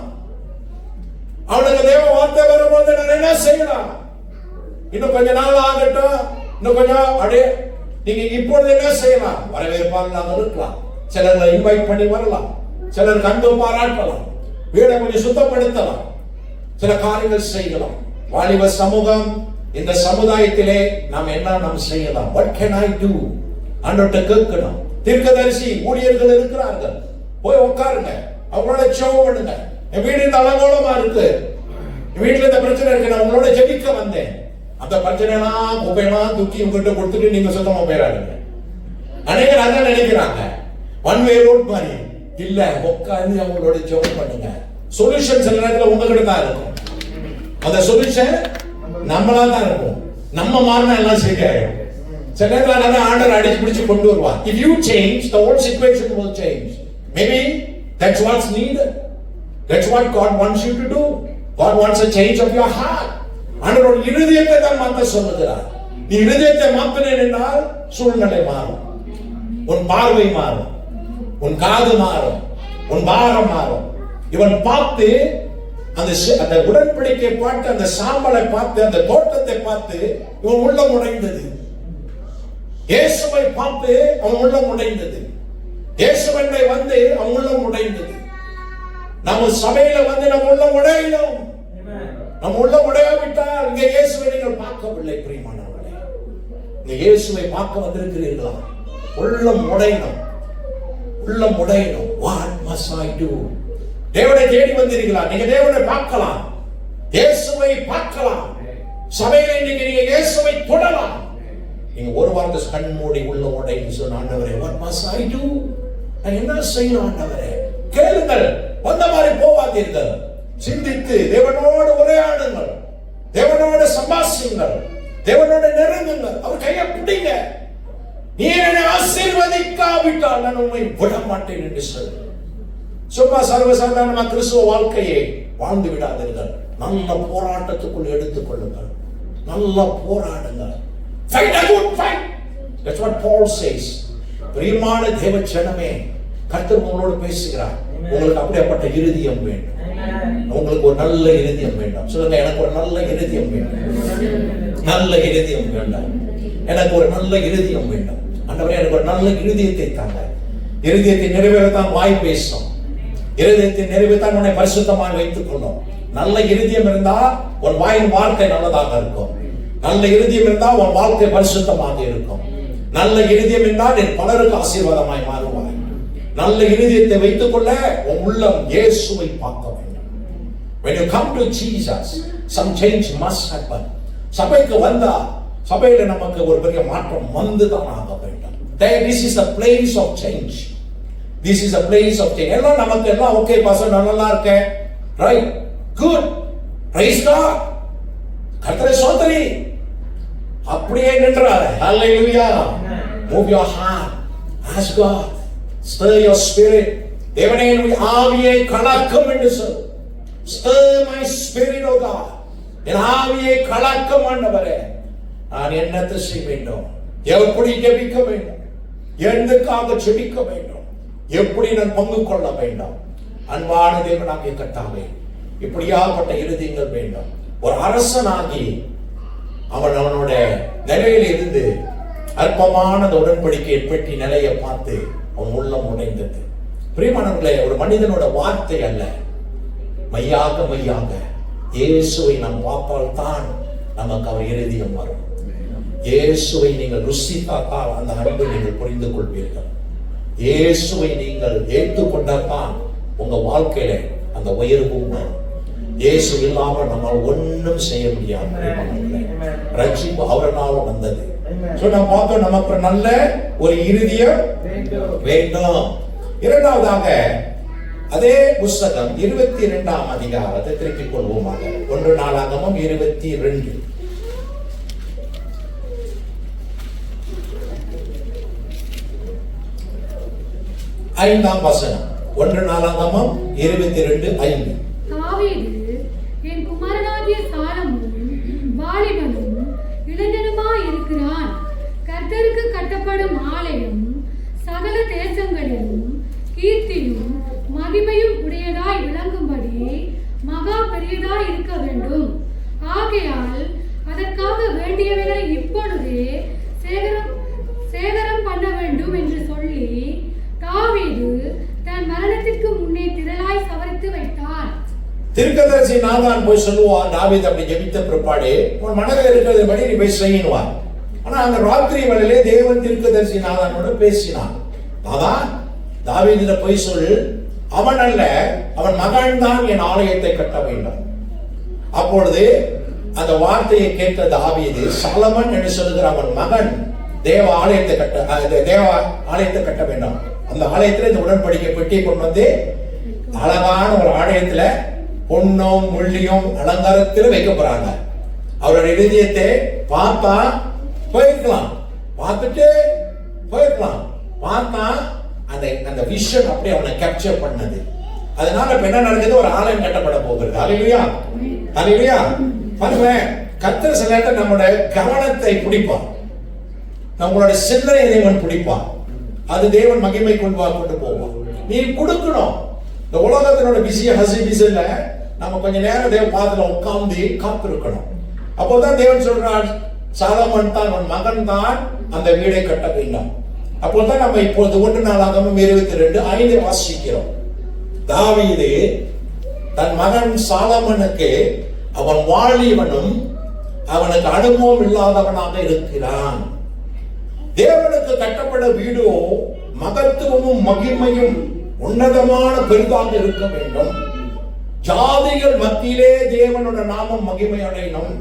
அவனுக்கு தேவ வார்த்தை வரும்போது நான் என்ன செய்யலாம்? இன்னும் கொஞ்ச நாள் ஆகட்டும், இன்னும் கொஞ்சம் அப்படியே நீங்க இப்பொழுது என்ன செய்யலாம்? வரவேற்பாளர்களாக இருக்கலாம், சிலர் இன்வைட் பண்ணி வரலாம், சிலர் அன்பு பாராட்டலாம், வீடை கொஞ்சம் சுத்தப்படுத்தலாம், சில காரியங்கள் செய்யலாம். வாலிப சமூகம், இந்த சமுதாயத்திலே நாம் செய்யலாம்? What can I do? ஆண்டவர்ட்ட கேட்கணும். தீர்க்கதரிசி ஊழியர்கள் இருக்கிறார்கள், போய் உட்காருங்க, அவங்களோட ஜெபம் பண்ணுங்க. என் வீடு இந்த அலங்கோலமா இருக்கு, என் வீட்டுல இந்த பிரச்சனை இருக்கு, நான் உங்களோட ஜெபிக்க வந்தேன். அந்த பிரச்சனைலாம் குப்பையெல்லாம் தூக்கி உங்ககிட்ட கொடுத்துட்டு நீங்க சுத்தமா போயிடாதீங்க. அநேகர் அதான் நினைக்கிறாங்க, ஒன் வே ரோட் மாதிரி இல்ல. உட்கார்ந்து அவங்களோட ஜெபம் பண்ணுங்க. சொல்யூஷன் சில நேரத்தில் உங்ககிட்ட தான் இருக்கும். அந்த சொல்யூஷன் நம்மளா தான் இருக்கும். நம்ம மாறினா எல்லாம் சரியாயிடும். சில நேரத்தில் ஆண்டவர் அடிச்சு பிடிச்சு கொண்டு வருவார். If you change, the whole situation will change. Maybe that's what's needed. That's what God wants you to do. God wants a change of your heart. ஆண்டவர் இருதயத்தை தான் மாற்ற சொல்லுகிறார். நீ இருதயத்தை மாற்றினேன் என்றால் சூழ்நிலை மாறும், உன் பார்வை மாறும், உன் காது மாறும், உன் பாரம் மாறும். இவன் பார்த்து அந்த உடன்படிக்கை பார்த்து, அந்த சாம்பலை பார்த்து, அந்த தோட்டத்தை பார்த்து இவன் உள்ளம் உடைந்தது. இயேசுவை பார்த்து அவன் உள்ளம் உடைந்தது. இயேசுவை வந்து அவன் உள்ளம் உடைந்தது. நம்ம சபையில வந்து நம்ம உள்ளம் உடையணும். நம்ம உள்ளம் உடையாவிட்டால் இங்க இயேசுவை நீங்கள் பார்க்கவில்லை. பிரியமானவர்களே, இந்த இயேசுவை பார்க்க வந்திருக்கிறீர்களா? உள்ளம் உடையணும், உள்ளம் உடையணும். What must I do? தேவனை தேடி வந்தீர்களா? நீங்க தேவனை பார்க்கலாம், இயேசுவை பார்க்கலாம். சபையில இன்னைக்கு நீங்க இயேசுவை தொடலாம். நீங்க ஒரு வார்த்தை கண் மூடி உள்ள உடைன்னு சொன்ன, ஆண்டவரே, what must I do? நான் என்ன செய்யணும் ஆண்டவரே? கேளுங்கள், வந்த மாதிரி போவாதீர்கள். சிந்தித்து தேவனோடு உரையாடுங்கள், தேவனோடு சம்பாஷியுங்கள், தேவனோடு நெருங்குங்கள், அவர் கையை பிடிங்க. நீ என்னை ஆசீர்வதிக்காவிட்டால் நான் உண்மை விட மாட்டேன் என்று சொல்லு. சும்மா சர்வசாதாரணமா கிறிஸ்துவ வாழ்க்கையை வாழ்ந்து விடாதீர்கள். நல்ல போராட்டத்துக்குள் எடுத்துக் கொள்ளுங்கள், நல்ல போராடுங்கள். Fight a good fight. That's what Paul says. பிரியமான தேவ ஜனமே, கர்த்தர் உங்களோடு பேசுகிறார். உங்களுக்கு அப்படிப்பட்ட இருதயம் வேண்டும். உங்களுக்கு ஒரு நல்ல இருதயம் வேண்டும். சொல்லுங்க, எனக்கு ஒரு நல்ல இருதயம் வேண்டும். நல்ல இருதயம் வேண்டும். எனக்கு ஒரு நல்ல இருதயம் வேண்டும். ஆண்டவரே, எனக்கு ஒரு நல்ல இருதயத்தை தாங்க. இருதயத்தை நிறைவேறத்தான் வாய் பேசும். இருதயத்தை நிறைவேற்றான் உன்னை பரிசுத்தமாக வைத்துக் கொள்ளும். நல்ல இருதயம் இருந்தா உன் வாயின் வாழ்க்கை நல்லதாக இருக்கும். நல்ல இருதயம் இருந்தால் உன் வாழ்க்கை பரிசுத்தமாக இருக்கும். நல்ல இருதயம் என்றால் நீ பலருக்கு ஆசீர்வாதமாய் மாறுவாய். நல்ல இருதயத்தை வைத்துக் கொள்ள உன் உள்ளம் இயேசுவை பார்க்க வேண்டும். When you come to Jesus, some change must happen. சபைக்கு வந்தா சபையில நமக்கு ஒரு பெரிய மாற்றம் வந்துதான் ஆக வேண்டும். This is the place of change. This is a place of change. எல்லாம் நமக்கு எல்லாம் ஓகே பாஸ்டர், நல்லா இருக்கேன், ரைட், குட், பிரைஸ் காட், கர்த்தரை ஸ்தோத்திரி, அப்படியே நின்றார். ஹல்லேலூயா. Move your heart, ask God, stir your spirit. தேவனே, என் ஆவியை கலக்கும் என்று சொல். Stir my spirit, O God. என் ஆவியை கலக்கும் ஆண்டவரே. நான் என்னத்தை செய்ய வேண்டும்? எப்படி ஜெபிக்க வேண்டும்? எதுக்காக செபிக்க வேண்டும், எப்படி நான் பங்கு கொள்ள வேண்டும். அன்பான தேவனாகிய கர்த்தாவே, இப்படியாப்பட்ட இருதயங்கள் வேண்டும். ஒரு அரசனாகி அவனோட நிலையில இருந்து அற்பமான உடன்படிக்கை பெட்டி நிலையை பார்த்து அவன் உள்ளம் உடைந்தது. பிரியமானவர்களே, ஒரு மனிதனோட வார்த்தை அல்ல, மையாக மையாக இயேசுவை நாம் பார்த்தால் தான் நமக்கு அவர் இருதயம் வரும். இயேசுவை நீங்கள் ருசித்தால் அந்த அன்பை நீங்கள் புரிந்து கொள்வீர்கள். இயேசுவை நீங்கள் ஏற்றுக்கொண்டால் உங்க வாழ்க்கையில அந்த உயர்வும் வரும். இயேசு இல்லாமல் நம்மால் ஒன்றும் செய்ய முடியாது. ரட்சிப்பு அவரால் வந்தது. நாம் பார்த்தோம், நமக்கு நல்ல ஒரு இருதயம் வேண்டும். இரண்டாவதாக அதே புஸ்தகம் 22ஆம் அதிகாரத்தை திருப்பிக் கொள்வோமாக. 1 நாளாகமம் 22 5ஆம் வசனம். 1 நாளாகமம் 22:5. தாவீது என் குமாரனாகிய சாலமோன் வாலிபனும் இளைஞனுமாய் இருக்கிறான். கர்த்தருக்கு கட்டப்படும் ஆலயம் சகல தேசங்களிலும் கீர்த்தியும் மகிமையும் உடையதாய் விளங்கும்படி மகா பெரியதாய் இருக்க வேண்டும். ஆகையால் அதற்காக வேண்டியவைகளை இப்பொழுதே சேகரம் பண்ண வேண்டும் என்று சொல்லி தாவீது தன் மரணத்திற்கு முன்னே திரளாய் சவரித்து வைத்தார். தீர்க்கதரிசி நாதான் போய் சொல்லுவார், தாவீது அப்படி ஜெபித்த பிற்பாடு உன் மனதில் இருக்கிறதுபடி நீ போய் செய்யணுவார். ஆனா அந்த ராத்திரி வேளையிலே தேவன் தீர்க்கதரிசி நாதானோட பேசினான். நாதான், தாவீதிட போய் சொல், அவன் அல்ல, அவன் மகன் தான் என் ஆலயத்தை கட்ட வேண்டும். அப்பொழுது அந்த வார்த்தையை கேட்ட தாவீது, சாலமன் என்று சொல்லுகிற அவன் மகன் தேவ ஆலயத்தை கட்ட வேண்டும். அந்த ஆலயத்துல இந்த உடன்படிக்கை பெட்டியை கொண்டு வந்து அழகான ஒரு ஆலயத்துல பொன்னும் முள்ளியும் அலங்காரத்தில் வைக்க போறாங்க. அவரோட இதயத்தை பார்த்தா போயிருக்கலாம், பார்த்துட்டு போயிருக்கலாம், பார்த்தா அந்த விஷன் அப்படியே அவனை கேப்சர் பண்ணது. அதனால இப்ப என்ன நடக்குது, ஒரு ஆலயம் கட்டப்பட போகிறது. அல்லேலூயா, அல்லேலூயா. பாருங்க, கர்த்தர் சில நேரத்தில் நம்முடைய கவனத்தை பிடிப்பார், நம்மளோட சிந்தனை தேவன் பிடிப்பார். அது தேவன் மகிமை கொண்டு போவார். நீ கொடுக்கணும். இந்த உலகத்தினோட பிஸில நம்ம கொஞ்ச நேரம் தேவ பாதத்துல உட்கார்ந்து காத்திருக்கணும். அப்போதான் தேவன் சொல்றார், சாலமன் தான் உன் மகன் தான் அந்த வீடை கட்ட வேண்டும். அப்போதான் நம்ம இப்போது 1 நாளாகமம் 22:5 வாசிக்கிறோம். தாவீது தன் மகன் சாலமனுக்கு அவன் வாலிபனும் அவனுக்கு அனுபவம் இல்லாதவனாக இருக்கிறான். தேவனுக்கு கட்டப்பட வீடோ மகத்துவமும் மகிமையும் உன்னதமான பெரிதாக இருக்க வேண்டும். ஜாதிகள் மத்தியிலே தேவனோட நாமம் மகிமை அடையணும்.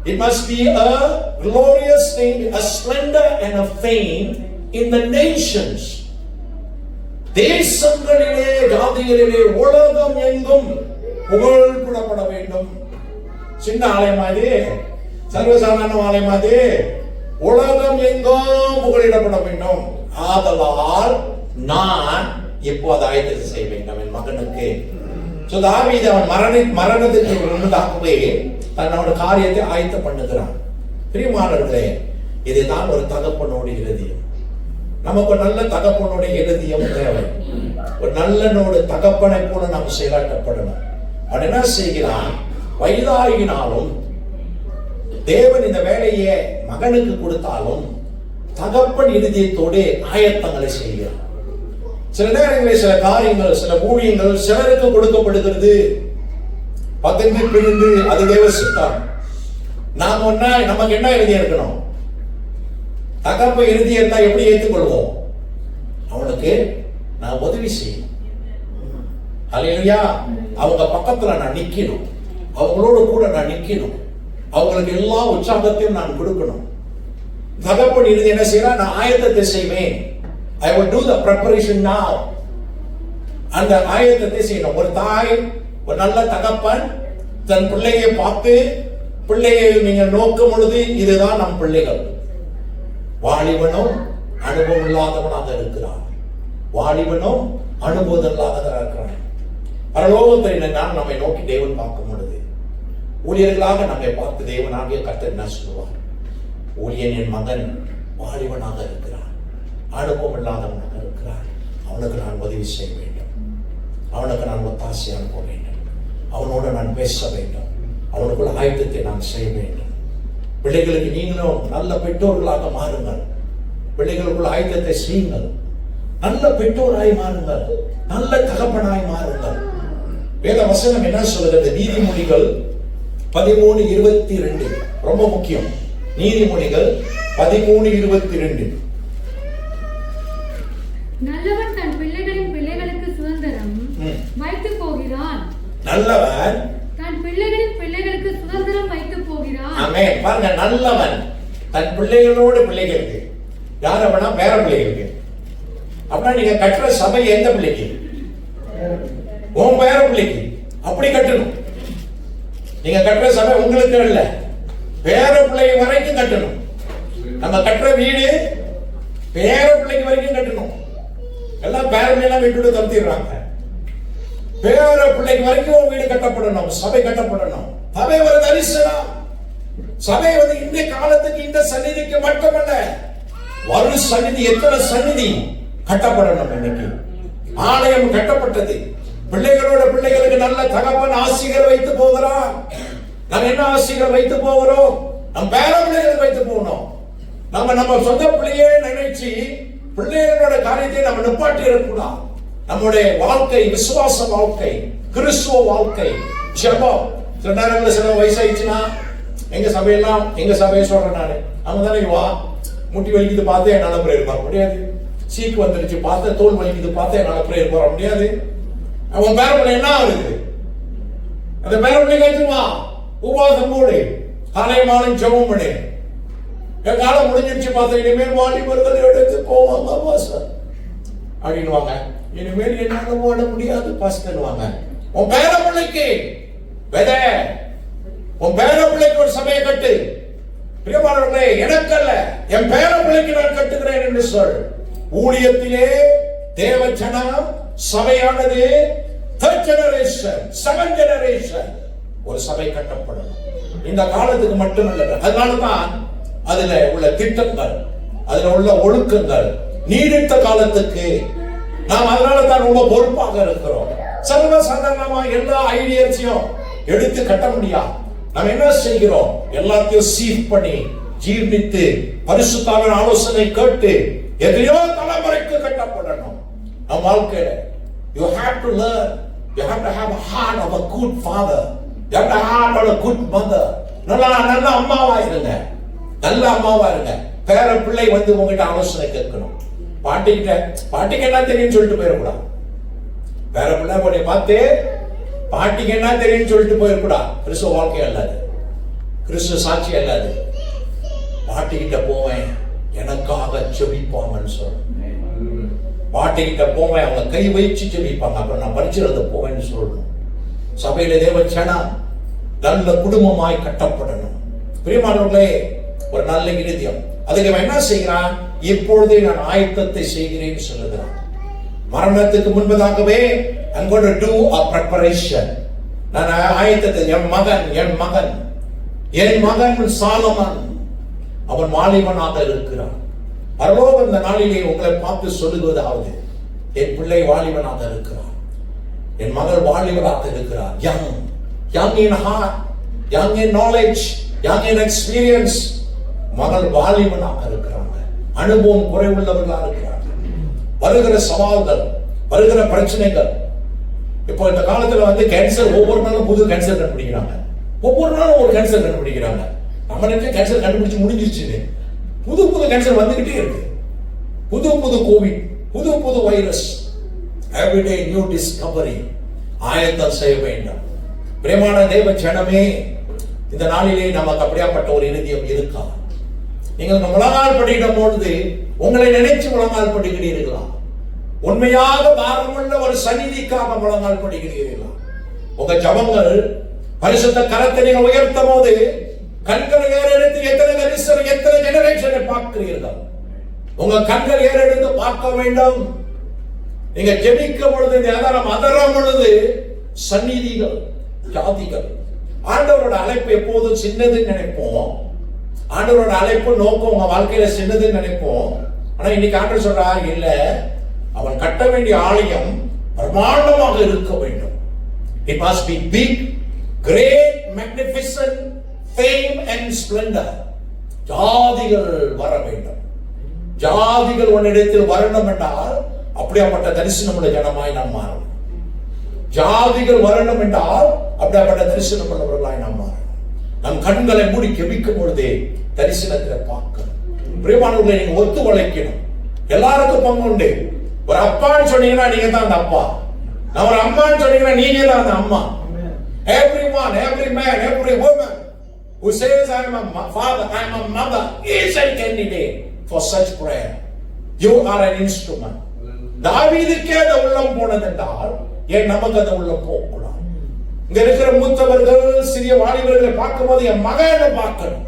It must be a glorious thing, a splendor and a fame in the nations. தேசங்களிலே, ஜாதிகளிலே, உலகம் எங்கும் புகழ் கூடப்பட வேண்டும். சின்ன ஆலயமாது, சர்வசாதாரண ஆலயமாது, உலகம் எங்கும் புகழிடப்பட வேண்டும். ஆதலால் நான் இப்போது ஆயத்தத்தை செய்ய வேண்டும் என் மகனுக்கு. தாவீது அவன் மரணத்துக்கு முன்னதாகவே தன்னோட காரியத்தை ஆயத்த பண்ணுகிறான். பிரியமானவர்களே, இதுதான் ஒரு தகப்பனோட இருதயம். நமக்கு ஒரு நல்ல தகப்பனோட இருதயம் தேவை. ஒரு நல்ல தகப்பனை போல நாம் செயலாற்றப்படணும். அவன் என்ன செய்கிறான், வயதாகினாலும் தேவன் இந்த வேலையை மகனுக்கு கொடுத்தாலும் தகப்பன் இருதயத்தோடு ஆயத்தங்களை செய்கிறான். சில நேரங்களில் சில காரியங்கள், சில ஊழியங்கள் சிலருக்கு கொடுக்கப்படுகிறது, பகிர்ந்து பிரிந்து அது தேவ சித்தம். நமக்கு என்ன எழுதிய இருக்கணும், தகப்ப எழுதிய இருந்தா எப்படி ஏற்றுக்கொள்வோம், அவனுக்கு நான் உதவி செய்யணும். அல்லேலூயா. அவங்க பக்கத்துல நான் நிக்கணும், அவங்களோட கூட நான் நிக்கணும், அவங்களுக்கு எல்லா உற்சாகத்தையும் நான் கொடுக்கணும். தகப்பன் இறுதி என்ன செய்யறா, நான் ஆயத்தத்தை செய்வேன். I will do the preparation now. அந்த ஆயத்தத்தை செய்யணும். ஒரு தாய், ஒரு நல்ல தகப்பன் தன் பிள்ளையை பார்த்து, பிள்ளையை நீங்க நோக்கும் பொழுது இதுதான் நம் பிள்ளைகள். வாலிபனும் அனுபவம் இல்லாதவனாக இருக்கிறான், வாலிபனும் அனுபவம் இல்லாதவனாக இருக்கிறான். பரலோகத்தில் நம்மை நோக்கி தேவன் பார்க்கும் பொழுது ஊழியர்களாக நம்மை பார்த்து தேவனாகிய கர்த்தர் என்ன சொல்லுவார், ஊழியனின் மகன் வாலிபனாக இருக்கிறான், அனுபவம் இல்லாதவனாக இருக்கிறான். அவனுக்கு நான் உதவி செய்ய வேண்டும், அவனுக்கு நான் ஒத்தாசை அனுப்ப வேண்டும், அவனோடு நான் பேச வேண்டும், அவனுக்குள்ள ஆயத்தத்தை நான் செய்ய வேண்டும். பிள்ளைகளுக்கு நீங்களும் நல்ல பெற்றோர்களாக மாறுங்கள். பிள்ளைகளுக்குள்ள ஆயத்தத்தை செய்யுங்கள். நல்ல பெற்றோராய் மாறுங்கள், நல்ல தகப்பனாய் மாறுங்கள். வேத வசனம் என்ன சொல்கிறது? நீதிமொழிகள் 13:22 ரொம்ப முக்கியம். நீதிமொழிகள் 13:22. நல்லவன் தன் பிள்ளைகளின் பிள்ளைகளுக்கு சுதந்திரம் வைத்து போகிறான். நல்லவன் தன் பிள்ளைகளின் பிள்ளைகளுக்கு சுதந்திரம் வைத்து போகிறான். ஆமென். பாருங்க, நல்லவன் தன் பிள்ளைகளோடு பிள்ளைகளுக்கு, யார் அப்படின்னா பேர பிள்ளைகளுக்கு. அப்படின்னா நீங்க கட்டுற சபை எந்த பிள்ளைக்கு? உன் பேர பிள்ளைக்கு. அப்படி கட்டணும். நீங்க கட்டுற சபை உங்களுக்கு இல்ல, பேர பிள்ளை வரைக்கும் கட்டணும். நம்ம கட்டுற வீடு பேர பிள்ளைக்கு வரைக்கும் கட்டணும். எல்லாம் பேர பிள்ளைலாம் வீட்டு தடுத்திடுறாங்க. பேர பிள்ளைக்கு வரைக்கும் வீடு கட்டப்படணும், சபை கட்டப்படணும். சபை ஒரு தரிசனம். சபை இந்த காலத்துக்கு இந்த சந்நிதிக்கு மட்டுமல்ல, வரும் சந்நிதி, எத்தனை சந்நிதி கட்டப்படணும். இன்னைக்கு ஆலயம் கட்டப்பட்டது. பிள்ளைகளோட பிள்ளைகளுக்கு நல்ல தகப்பன் ஆசிரியர் வைத்து போகிறான். நாம் என்ன ஆசிரியர் வைத்து போகிறோம்? நம் பேர பிள்ளைகள் வைத்து போகணும். நம்ம சொந்த பிள்ளையே நினைச்சு பிள்ளைகளோட காரியத்தை நம்ம நிப்பாட்டி இருக்கக்கூடாது. நம்முடைய வாழ்க்கை விசுவாச வாழ்க்கை, கிறிஸ்துவ வாழ்க்கை, ஜெபம். சில நேரங்களில் சில வயசாயிடுச்சுன்னா எங்க சபையை சொல்றேன் நானு, அவங்க தானே வா முட்டி வலிக்குது பார்த்து என்னால பிரேயர் பண்ண முடியாது, சீக்கு வந்துருச்சு பார்த்து தோல் வலிக்குது பார்த்து என்னால பிரேயர் பண்ண முடியாது. அவன் பேர பிள்ளை என்ன ஆகுது? அந்த பேர பிள்ளை கேட்டுமா உபவாசம் போடு, காலை மாலை ஜெபம் பண்ணு. என் காலம் முடிஞ்சிருச்சு பார்த்து இனிமேல் வாலிபர்கள் எடுத்து போவாங்க பாஸ்டர் அப்படின்வாங்க. இனிமேல் என்னால ஓட முடியாது பாஸ்டர்வாங்க. உன் பேர பிள்ளைக்கு வெத, உன் பேர பிள்ளைக்கு ஒரு சபையை கட்டு. பிரியமானவர்களே, எனக்கல்ல என் பேர பிள்ளைக்கு நான் கட்டுகிறேன் என்று சொல். ஊழியத்திலே தேவ ஜனம் சபையானது third generation, second generation ஒரு சபை கட்டப்படும். இந்த காலத்துக்கு மட்டுமல்ல, அதனால்தான் அதுல உள்ள திட்டங்கள், அதுல உள்ள ஒழுக்கங்கள் நீடித்த காலத்துக்கு நாம் அதனால தான் ரொம்ப பொறுப்பாக இருக்கிறோம். சர்வ சாதாரணமா எல்லா ஐடியாஸையும் எடுத்து கட்ட முடியாது. நாம் என்ன செய்கிறோம்? எல்லாத்தையும் சீவ் பண்ணி ஜீர்ணித்து பரிசுத்தாவின் ஆலோசனை கேட்டு எதையோ தலைமுறைக்கு கட்டப்படணும். நம் வாழ்க்கையில you have to learn, you have to have a heart of a good father, you have to have a heart of a good mother. நல்ல அம்மாவா இருங்க, நல்ல அம்மாவா இருங்க. பேர பிள்ளை உங்ககிட்ட ஆலோசனை கேட்கணும். பாட்டிக்கு என்ன தெரியும் சொல்லிட்டு போயிடக்கூடாது. பேர பிள்ளை உன்னை பார்த்து பாட்டிக்கு என்ன தெரியும் சொல்லிட்டு போயிடக்கூடாது. கிறிஸ்துவ வாழ்க்கை அல்லாது, கிறிஸ்துவ சாட்சி அல்லாது. பாட்டிக்கிட்ட போவேன், எனக்காக ஜெபிப்பாங்கன்னு சொல்றேன். பாட்டிக்கிட்ட போவேன், அவங்க கை வச்சு ஜெபிப்பாங்க, அப்புறம் நான் பரிசுரத்தை போவேன்னு சொல்லணும். சபையில தேவச்சனா நல்ல குடும்பமாய் கட்டப்படணும். பிரியமானவர்களே, ஒரு நல்ல இருதயம். அதுக்கு அவன் என்ன செய்கிறான்? இப்பொழுதே நான் ஆயத்தத்தை செய்கிறேன் சொல்லுகிறான். மரணத்துக்கு முன்பதாகவே I'm going to do a preparation. நான் ஆயத்தத்தை, என் மகன் சாலமன், அவன் வாலிபனாக இருக்கிறான். பரலோக இந்த நாளிலே உங்களை பார்த்து சொல்லுவதாவது, என் பிள்ளை வாலிபனாக இருக்கிறான், என் மகள் வாலிபனாக இருக்கிறார். young in heart, young in knowledge, young in experience. மகள் வாலிபனாக இருக்கிறாங்க, அனுபவம் குறைவுள்ளவர்களாக இருக்கிறாங்க. வருகிற சவால்கள், வருகிற பிரச்சனைகள். இப்போ இந்த காலத்துல கேன்சர், ஒவ்வொரு நாளும் புது கேன்சர் கண்டுபிடிக்கிறாங்க. ஒவ்வொரு நாளும் ஒரு கேன்சர் கண்டுபிடிக்கிறாங்க. நம்ம நினைச்ச கேன்சர் கண்டுபிடிச்சு முடிஞ்சிருச்சு. புது கேன்சர் வந்துகிட்டே இருக்கு. புது கோவிட், புது வைரஸ். Everyday new Discovery. ஆயத்தம் செய்ய வேண்டும். பிரேமான தேவ ஜனமே, இந்த நாளிலே நமக்கு அப்படியாப்பட்ட ஒரு இருதயம் இருக்கா? நீங்கள் முழங்கால் படிக்கிற பொழுது உங்களை நினைச்சு முழங்கால் படிக்கிறீர்களா? உண்மையாக பாரமுள்ள ஒரு சந்நிதிக்காக முழங்கால் படிக்கிறீர்களா? உங்க ஜபங்கள் பரிசுத்த கரத்தை நீங்கள் உயர்த்தும் போது கண்களை ஏறெடுத்து எத்தனை தரிசனம், எத்தனை ஜெனரேஷனை பார்க்கிறீர்கள்? உங்க கண்கள் ஏறெடுத்து பார்க்க வேண்டும். நீங்க ஜெபிக்கும் பொழுது, அதரம் பொழுது சந்நிதிகள், ஜாதிகள். ஆண்டவரோட அழைப்பு எப்போதும் சின்னதுன்னு நினைப்போம். ஆண்டவரோட அழைப்பு நோக்கம் உங்க வாழ்க்கையில சின்னதுன்னு நினைப்போம். ஆனா இன்னைக்கு ஆண்டவர் சொல்றார், இல்ல, அவன் கட்ட வேண்டிய ஆலயம் பிரமாண்டமாக இருக்க வேண்டும். It must be big, great, magnificent, fame and splendor. ஜாதிகள் வர வேண்டும். ஜாதிகள் உன்னிடத்தில் வரணும் என்றால் அப்படியாப்பட்ட தரிசனமுள்ள ஜனமாய் நாம் மாறணும். ஜாதிகள் வரணும் என்றால் அப்படியாப்பட்ட தரிசனம் உள்ளவர்களாய் நாம் மாறணும். நம் கண்களை மூடி கெபிக்கும் பொழுதே தரிசனத்தை பார்க்கணும். பிரியமானவர்களை நீங்க ஒத்து உழைக்கணும். எல்லாருக்கும் பங்கு உண்டு. ஒரு அப்பான்னு சொன்னீங்கன்னா நீங்க தான் அந்த அப்பா. நான் ஒரு அம்மான்னு சொன்னீங்கன்னா நீங்க தான் அந்த அம்மா. Everyone, every man, every woman who says I am a father, I am a mother is a candidate for such prayer. You are an instrument. தாவீதுக்கே அந்த உள்ளம் போனது என்றால் ஏன் நமக்கு அந்த உள்ளம் போகக்கூடாது? இங்க இருக்கிற மூத்தவர்கள் சிறிய வாலிபர்களை பார்க்கும்போது என் மகனை பார்க்கணும்.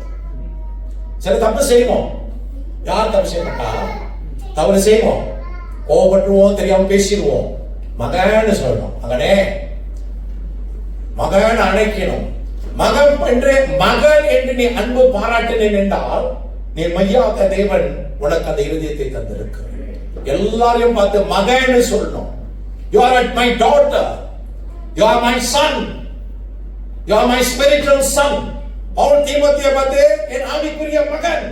சில தப்பு செய்வோம். யார் தப்பு செய்ய மாட்டா? தவறு செய்வோம், கோபப்பட்டுருவோம், தெரியாம பேசிடுவோம். மகன்னு சொல்லணும். மகனே, மகன் அழைக்கணும். மகன் என்று மகன் என்று நீ அன்பு பாராட்டினேன் என்றால் நீ மையாத தேவன் உனக்கு அந்த இருதயத்தை தந்திருக்க. எல்லாரையும் பார்த்து மகன்னு சொல்லணும். You are my daughter. You are my son. You are my spiritual son. Pavul தீமோத்தேயுவை பார்த்து என் ஆவிக்குரிய மகன்.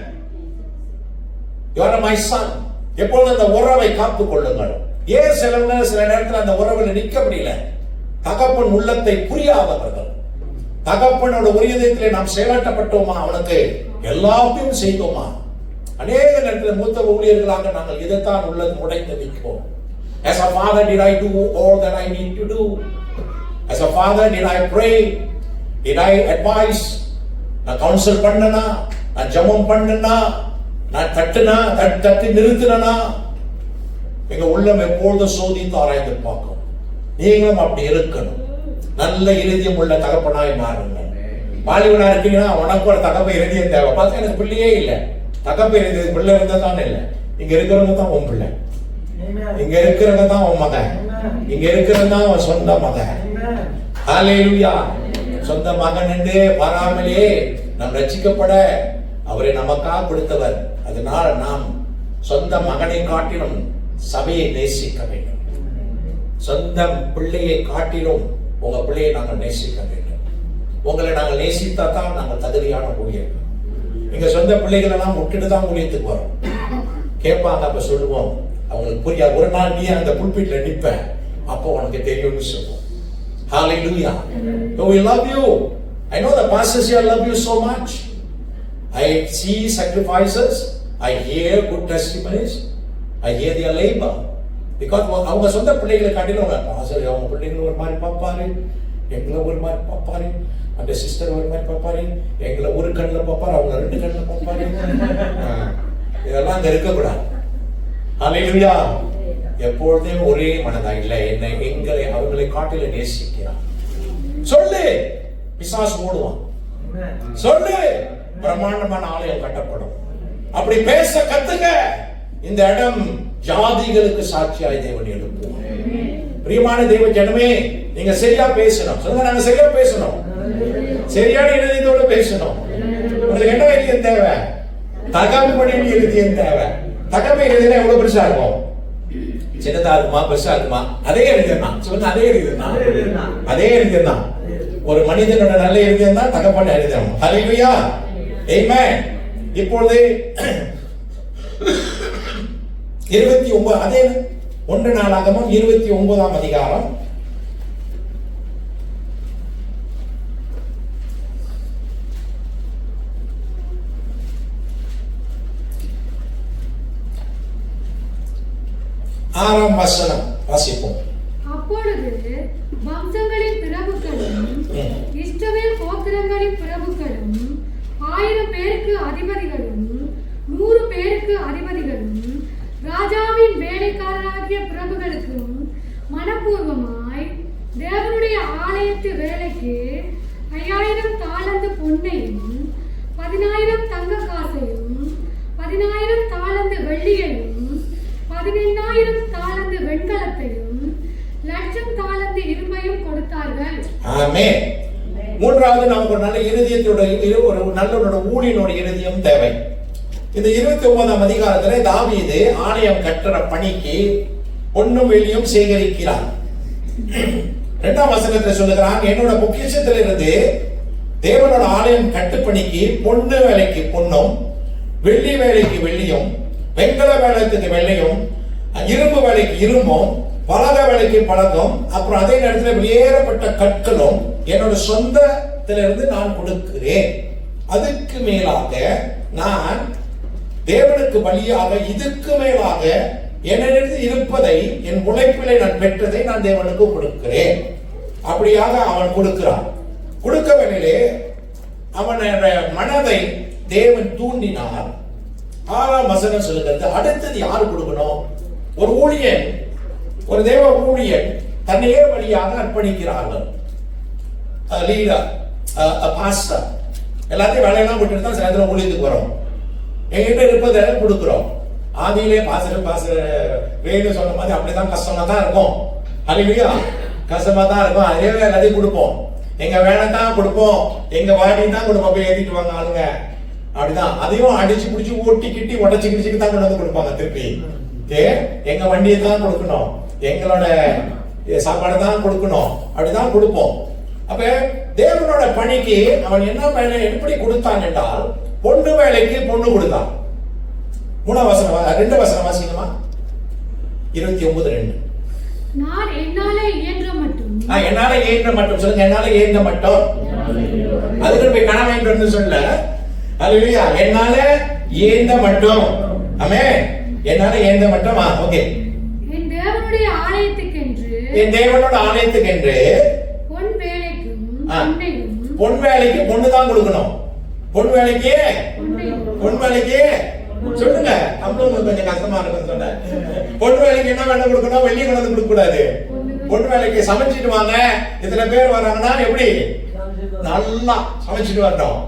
You are my son. எப்பொழுது அந்த உறவை காத்துக் கொள்ளுங்கள். ஏன் சில நேரத்தில் அந்த உறவில் நிற்க முடியல? தகப்பன் உள்ளத்தை புரியாதவர்கள். தகப்பனோட உரியதயத்திலே நாம் செயலாட்டப்பட்டோமா? அவனுக்கு எல்லாத்தையும் செய்தோமா? அநேக நேரத்தில் மூத்த ஊழியர்களாக நாங்கள் இதைத்தான் உள்ளது உடைந்து நிற்போம். As a father did I do all that I need to do? As a father did I pray? Did I advise? நான் கவுன்சில் பண்ணனா? நான் ஜெபம் பண்ணனா? நான் தட்டி நிறுத்தினா? எங்க உள்ளம் எப்பொழுதும் சோதித்து ஆராய்ந்து பார்க்கும். நீங்களும் அப்படி இருக்கணும். நல்ல இருதயம் உள்ள தகப்பனாய் மாறுங்க. வாலிபனா இருக்கீங்கன்னா உனக்கு ஒரு தகப்ப இருதயம் தேவை. பார்த்து எனக்கு பிள்ளையே இல்லை, தகப்ப இருதயம் பிள்ளை இருந்தா தானே இல்லை. இங்க இருக்கிறவங்க தான் உன் பிள்ளை, இங்க இருக்கிறவங்க தான் உன் மகன், இங்க இருக்கிறது தான் உன் சொந்த மகன். ஹல்லேலூயா. சொந்த மகன் என்று வராமலே நாம் ரட்சிக்கப்பட அவரை நமக்காக கொடுத்தவர். அதனால் நாம் சொந்த மகனை காட்டிலும் சபையை நேசிக்க வேண்டும். சொந்த பிள்ளையை காட்டிலும் உங்க பிள்ளையை நாங்கள் நேசிக்க வேண்டும். உங்களை நாங்கள் நேசித்தா தான் நாங்கள் தகுதியான ஊழியர்கள். எங்க சொந்த பிள்ளைகள் எல்லாம் விட்டுட்டு தான் ஊழியத்துக்கு வரோம். கேட்பாங்க, அப்ப சொல்லுவோம், அவங்களுக்கு புரியாது. ஒரு நாள் நீ அந்த புல்பீட்ல நிற்ப, அப்போ உனக்கு தெரியும்னு சொல்லுவோம். Hallelujah. So we love you. I know the pastors here love you so much. I see sacrifices. I hear good testimonies. I hear their labor. Because அவங்க சொந்த பிள்ளைகளை காட்டிலும் அவங்க பிள்ளைங்களை ஒரு மாதிரி பார்ப்பாரு, எங்களை ஒரு மாதிரி பார்ப்பாரு, அந்த சிஸ்டர் ஒரு மாதிரி பார்ப்பாரு, எங்களை ஒரு கண்ணில் பார்ப்பாரு, அவங்க 2 கண்ணில் பார்ப்பாரு. இதெல்லாம் அங்க இருக்கக்கூடாது. ஹல்லேலூயா. எப்பொழுதே ஒரே மனதா இல்லை, என்னை எங்களை அவங்களை காட்டில நேசிக்கிறான். சொல்லு, பிசாசு ஓடுவான். சொல்லு, பிரம்மாண்டமான ஆலயம் கட்டப்படும். அப்படி பேச கத்துங்க. இந்த இடம் ஜாதிகளுக்கு சாட்சியாய் தேவன் எழுப்புவார். பிரியமான தேவ ஜனமே, நீங்க சரியா பேசணும். சொல்லுங்க, நாங்க சரியா பேசணும், சரியான இருதயத்தோட பேசணும். உங்களுக்கு என்ன இருதயம் தேவை? தகப்பனின் இருதயம் தேவை. தகப்ப இருதயம் எவ்வளவு பெருசா இருக்கும்? சின்னதா இருக்குமா, பெருசா இருக்குமா? அதே இருதயம் தான். சொல்லுங்க, அதே இருதயம் தான். அதே இருதயம் தான். ஒரு மனிதனோட நல்ல இருதயம் தான் தகப்பன் இருதயம். ஹல்லேலூயா. ஆமென். இப்பொழுது 29 அதே 1 நாளாகமம் 29ஆம் அதிகாரம் 6ஆம் வசனம் வாசிப்போம். அப்பொழுது வம்சங்களின் பிரபுக்களும் இஸ்ரவேல் கோத்திரங்களின் பிரபுக்களும் 1000 பேருக்கு அதிபதிகளும் 100 பேருக்கு அதிபதிகளும் ராஜாவின் வேலைக்காரராகிய பிரபுக்களுக்கும் மனப்பூர்வமாய் தேவனுடைய ஆலயத்து வேலைக்கு 5000 தாலந்து பொன்னையும் 10000 தங்க காசையும் 10000 தாலந்து வெள்ளியையும் 18000 தாலந்து வெண்கலத்தையும் 1,00,000 தாலந்து இரும்பையும் கொடுத்தார்கள். ஆமென். மூன்றாவது நமக்கு ஒரு நல்ல இருதயத்தோட ஒரு நல்ல ஊழியனோட இருதயம் தேவை. இந்த 29ஆம் அதிகாரத்துல தாவீது ஆலயம் கட்டுற பணிக்கு பொன்னும் வெள்ளியும் சேகரிக்கிறார். 2ஆம் வசனத்துல சொல்லுகிறான், என்னோட பொக்கிஷத்திலிருந்து தேவனோட ஆலயம் கட்டுப்பணிக்கு பொண்ணு வேலைக்கு பொன்னும், வெள்ளி வேலைக்கு வெள்ளியும், வெண்கல வேலைக்கு வெள்ளையும், இரும்பு வேலைக்கு இரும்பும், பலக வேலைக்கு பலகம், அப்புறம் அதே நேரத்தில் வெளியேறப்பட்ட கற்களும் என்னோட சொந்தத்திலிருந்து நான் கொடுக்கிறேன். அதுக்கு மேலாக நான் தேவனுக்கு பலியாக இதுக்கு மேலாக என்னிடத்தில் இருப்பதை, என் உழைப்பிலே நான் பெற்றதை நான் தேவனுக்கு கொடுக்கிறேன். அப்படியாக அவன் கொடுக்கிறான். கொடுக்க வேளையிலே அவனுடைய மனதை தேவன் தூண்டினார். 6ஆம் வசனம் சொல்லுகிறது, அடுத்தது யாரு கொடுக்கணும்? ஒரு ஊழியன், ஒரு தேவ ஊழியன் தன்னையே வழியாக அர்ப்பணிக்கிறார்கள். லீடர், பாஸ்டர், எல்லாத்தையும் வேலையெல்லாம் விட்டுட்டு தான் சாயந்தரம் ஊழியத்துக்கு வரோம். என்கிட்ட இருப்பதை கொடுக்குறோம். ஆதியிலே பாசர் வேலை சொன்ன மாதிரி அப்படிதான் கஷ்டமா தான் இருக்கும். அல்லேலூயா, கஷ்டமா தான் இருக்கும். அதே எல்லாத்தையும் கொடுப்போம். எங்க வேலை தான் கொடுப்போம், எங்க வாடி தான் கொடுப்போம். போய் ஏத்திட்டு வாங்க ஆளுங்க, அப்படிதான். அதையும் அடிச்சு பிடிச்சி ஓட்டி கிட்டி உடச்சு கிடிச்சுக்கு தான் கொண்டு வந்து கொடுப்பாங்க திருப்பி. எங்க வண்டியை தான் கொடுக்கணும், எங்களோட சாப்பாடு தான் கொடுக்கணும், அப்படிதான் கொடுப்போம். அப்ப தேவனோட பணிக்கு அவன் என்ன வேலை எப்படி கொடுத்தான் என்றால், பொண்ணு வேலைக்கு பொண்ணு கொடுத்தான். 3ஆம் வசனம், 2 வசனம் வாசிக்கணுமா? 29:2. நான் என்னால இயன்ற மட்டும். என்னால இயன்ற மட்டும் சொல்லுங்க. என்னால இயன்ற மட்டும். அதுக்கு போய் கனவு என்று சொல்ல. அல்லேலூயா. என்னால இயன்ற மட்டும். ஆமென். என்னால இயன்ற மட்டும். ஓகே. என் தேவனுடைய ஆலயத்துக்கென்று, என் தேவனோட ஆலயத்துக்கென்று பொன் வேலைக்கும் பொன்னையும். பொன் வேலைக்கு பொண்ணு தான் கொடுக்கணும். பொன் வேலைக்கு பொன் வேலைக்கு சொல்லுங்க. நம்மளும் கொஞ்சம் கஷ்டமா இருக்குன்னு சொன்ன. பொன் வேலைக்கு என்ன வேலை கொடுக்கணும்? வெள்ளி கொண்டு வந்து கொடுக்க கூடாது. பொன் வேலைக்கு சமைச்சிட்டு வாங்க. இத்தனை பேர் வராங்கன்னா எப்படி நல்லா சமைச்சிட்டு வரணும்.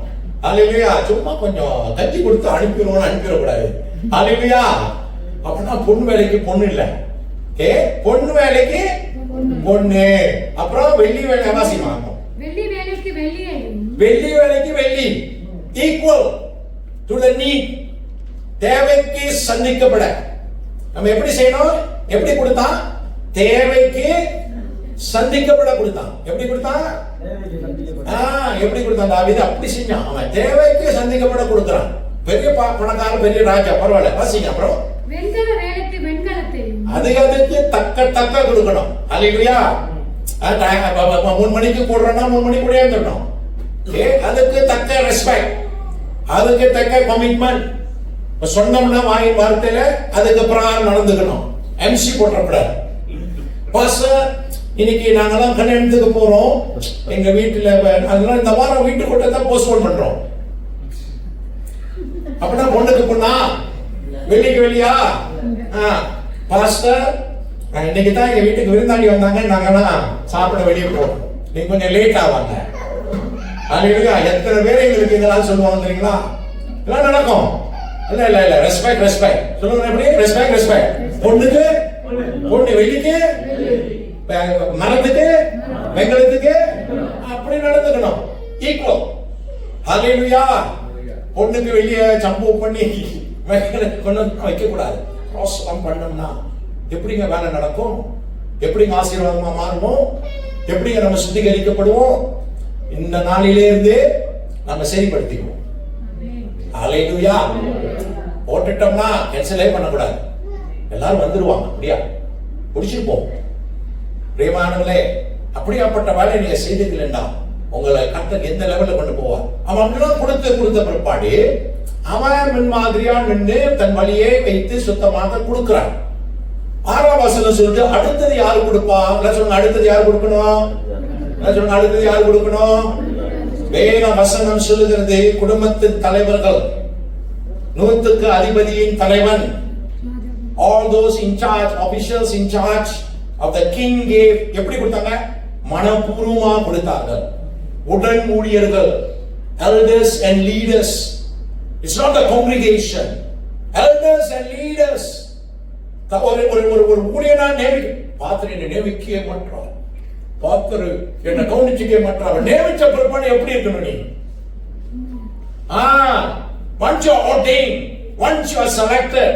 அல்லேலூயா. சும்மா கொஞ்சம் கஞ்சி கொடுத்து அனுப்பிடுவோம்னு அனுப்பிடக்கூடாது. அல்லேலூயா. அப்படின்னா பொன் வேலைக்கு பொண்ணு இல்ல. பொண்ணு வேலைக்கு பொண்ணு. அப்புறம் வெள்ளி வேலை வாசிமா. வெள்ளி வேலைக்கு வெள்ளியையும், வெள்ளி வேலைக்கு வெள்ளி. Equal to the NEET. தேவைக்கு சந்திக்கப்பட நம்ம எப்படி செய்யணும்? எப்படி கொடுத்தான்? தேவைக்கு சந்திக்கப்பட கொடுத்தான். எப்படி கொடுத்தான்? எப்படி கொடுத்தான்? தாவீது அப்படி செஞ்சான். அவன் தேவைக்கு சந்திக்கப்பட கொடுக்கிறான். பெரிய பணக்கார, பெரிய ராஜா, பரவாயில்ல. வாசிங்க. அப்புறம் வெண்கல வேலைக்கு வெண்கலத்தையும், அதுக்கு தக்க கொடுக்கணும். அல்லேலூயா. 3 மணிக்கு போடுறோம்னா 3 மணிக்கு கூட ஏற்றணும். அதுக்கு தக்க ரெஸ்பெக்ட், அதுக்கு தக்க கமிட்மெண்ட். சொன்னோம்னா வாங்கி வார்த்தையில அதுக்கு பிரகாரம் நடந்துக்கணும். எம்சி போட்டக்கூடாது. இன்னைக்கு நாங்கெல்லாம் கல்யாணத்துக்கு போறோம், எங்க வீட்டுல அதனால இந்த வாரம் வீட்டு கூட்டத்தை போஸ்ட்போன் பண்றோம். அப்படின்னா பொண்ணுக்கு பொண்ணா, வெள்ளிக்கு வெளியா? பாஸ்டர், இன்னைக்கு தான் எங்க வீட்டுக்கு விருந்தாண்டி வந்தாங்க, நாங்கெல்லாம் சாப்பிட வெளியே போறோம், நீங்க கொஞ்சம் லேட் ஆவாங்க. அல்லேலூயா. எத்தனை பேர் எங்களுக்கு இதெல்லாம் சொல்லுவாங்க தெரியுங்களா? இதெல்லாம் நடக்கும். இல்ல இல்ல இல்ல, ரெஸ்பெக்ட் ரெஸ்பெக்ட் சொல்லுங்க. எப்படி ரெஸ்பெக்ட் ரெஸ்பெக்ட்? பொண்ணுக்கு பொண்ணு, வெள்ளிக்கு மரத்துக்கு வெங்கலத்துக்கு அப்படி நடந்துக்கணும். ஈக்குவல். அல்லேலூயா. பொண்ணுக்கு வெளியே சம்பு பண்ணி கொண்டு வைக்க கூடாது. ப்ராசஸ் பண்ணோம்னா எப்படிங்க வேலை நடக்கும்? எப்படிங்க ஆசீர்வாதமா மாறுவோம்? எப்படிங்க நம்ம சுத்திகரிக்கப்படுவோம்? இந்த நாளிலே இருந்து நம்ம சரிப்படுத்திக்குவோம். அல்லேலூயா. போட்டுட்டோம்னா கேன்சலே பண்ணக்கூடாது. எல்லாரும் வந்துருவாங்க. அப்படியா முடிச்சிருப்போம். பிரியமானவர்களே, அப்படியாப்பட்ட வேலை நீங்க செய்தீங்களா உங்களை கர்த்தர் எந்த லெவல்ல கொண்டு போவார். அவன் அப்படிலாம் கொடுத்த பிற்பாடு அவன் முன் மாதிரியா நின்று தன் வழியை வைத்து சுத்தமாக கொடுக்கிறான். 6ஆம் வசனம் சொல்லிட்டு அடுத்தது யாரு கொடுப்பா? சொல்லுங்க. அடுத்தது யாரு கொடுக்கணும்? சொல்லுங்க. அடுத்தது யாரு கொடுக்கணும்? வேத வசனம் சொல்லுகிறது, குடும்பத்தின் தலைவர்கள், 100க்கு அதிபதியின் தலைவன், all those in charge, officials in charge of the king gave. எப்படி கொடுத்தாங்க? மனப்பூர்வமா கொடுத்தார்கள். உடன் ஊழியர்கள், elders and leaders. It's not the congregation. Elders and leaders. ஒரு ஊழியனா பாத்திர நியமிக்க மாட்டார். பாத்திர என்ன கவனிச்சுக்க மாட்டார். நியமிச்ச பிற்பாடு எப்படி இருக்கணும்? நீ bunch of ordained once you are selected,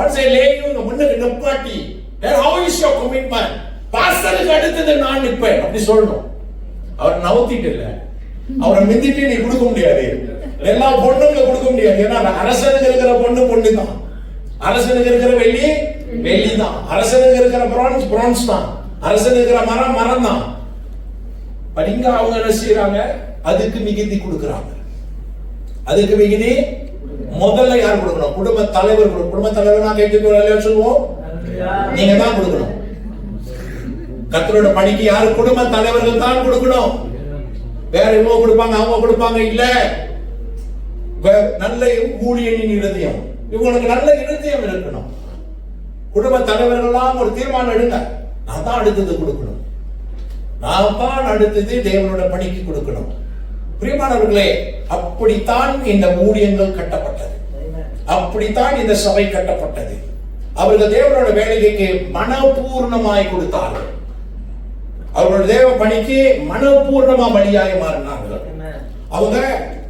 once they lay you in the முன்னுக்கு நிப்பாட்டி, then how is your commitment? பாஸ்டருக்கு அடுத்தது நான் நிற்பேன் அப்படி சொல்லணும். அவர் நவுத்திட்டு இல்ல, அவரை மிந்திட்டு நீ கொடுக்க முடியாது. எல்லா பொண்ணுங்க கொடுக்க முடியாது. ஏன்னா அரசனுக்கு இருக்கிற பொண்ணு தான், அரசனுக்கு இருக்கிற வெள்ளி தான், அரசனுக்கு இருக்கிற பிரான்ஸ் தான், அரசனுக்கு இருக்கிற மரம் தான். படிங்க அவங்க என்ன செய்யறாங்க? அதுக்கு மிகுதி கொடுக்கறாங்க. அதுக்கு மிகுதி முதல்ல யார் கொடுக்கணும்? குடும்ப தலைவர். குடும்ப தலைவர் நான் கைத்துக்கு சொல்லுவோம், நீங்க தான் கொடுக்கணும். கர்த்தரோட பணிக்கு யாரு? குடும்ப தலைவர்கள் தான் கொடுக்கணும். வேற இவங்க கொடுப்பாங்க, அவங்க கொடுப்பாங்க இல்ல. நல்ல ஊழியனின் இருதயம், இவங்களுக்கு நல்ல இருதயம் இருக்கணும். குடும்ப தலைவர்கள்லாம் ஒரு தீர்மானம் எடுங்க, நான் தான் அடுத்தது கொடுக்கணும், நான் தான் அடுத்தது தேவனோட பணிக்கு கொடுக்கணும். பிரியமானவர்களே, அப்படித்தான் இந்த ஊழியங்கள் கட்டப்பட்டது, அப்படித்தான் இந்த சபை கட்டப்பட்டது. அவர்கள் தேவனோட வேலைக்கு மனப்பூர்ணமாய் கொடுத்தார்கள். அவர்களுடைய தேவ பணிக்கு மனப்பூர்ணமா பலியாய் மாறினார்கள். அவங்க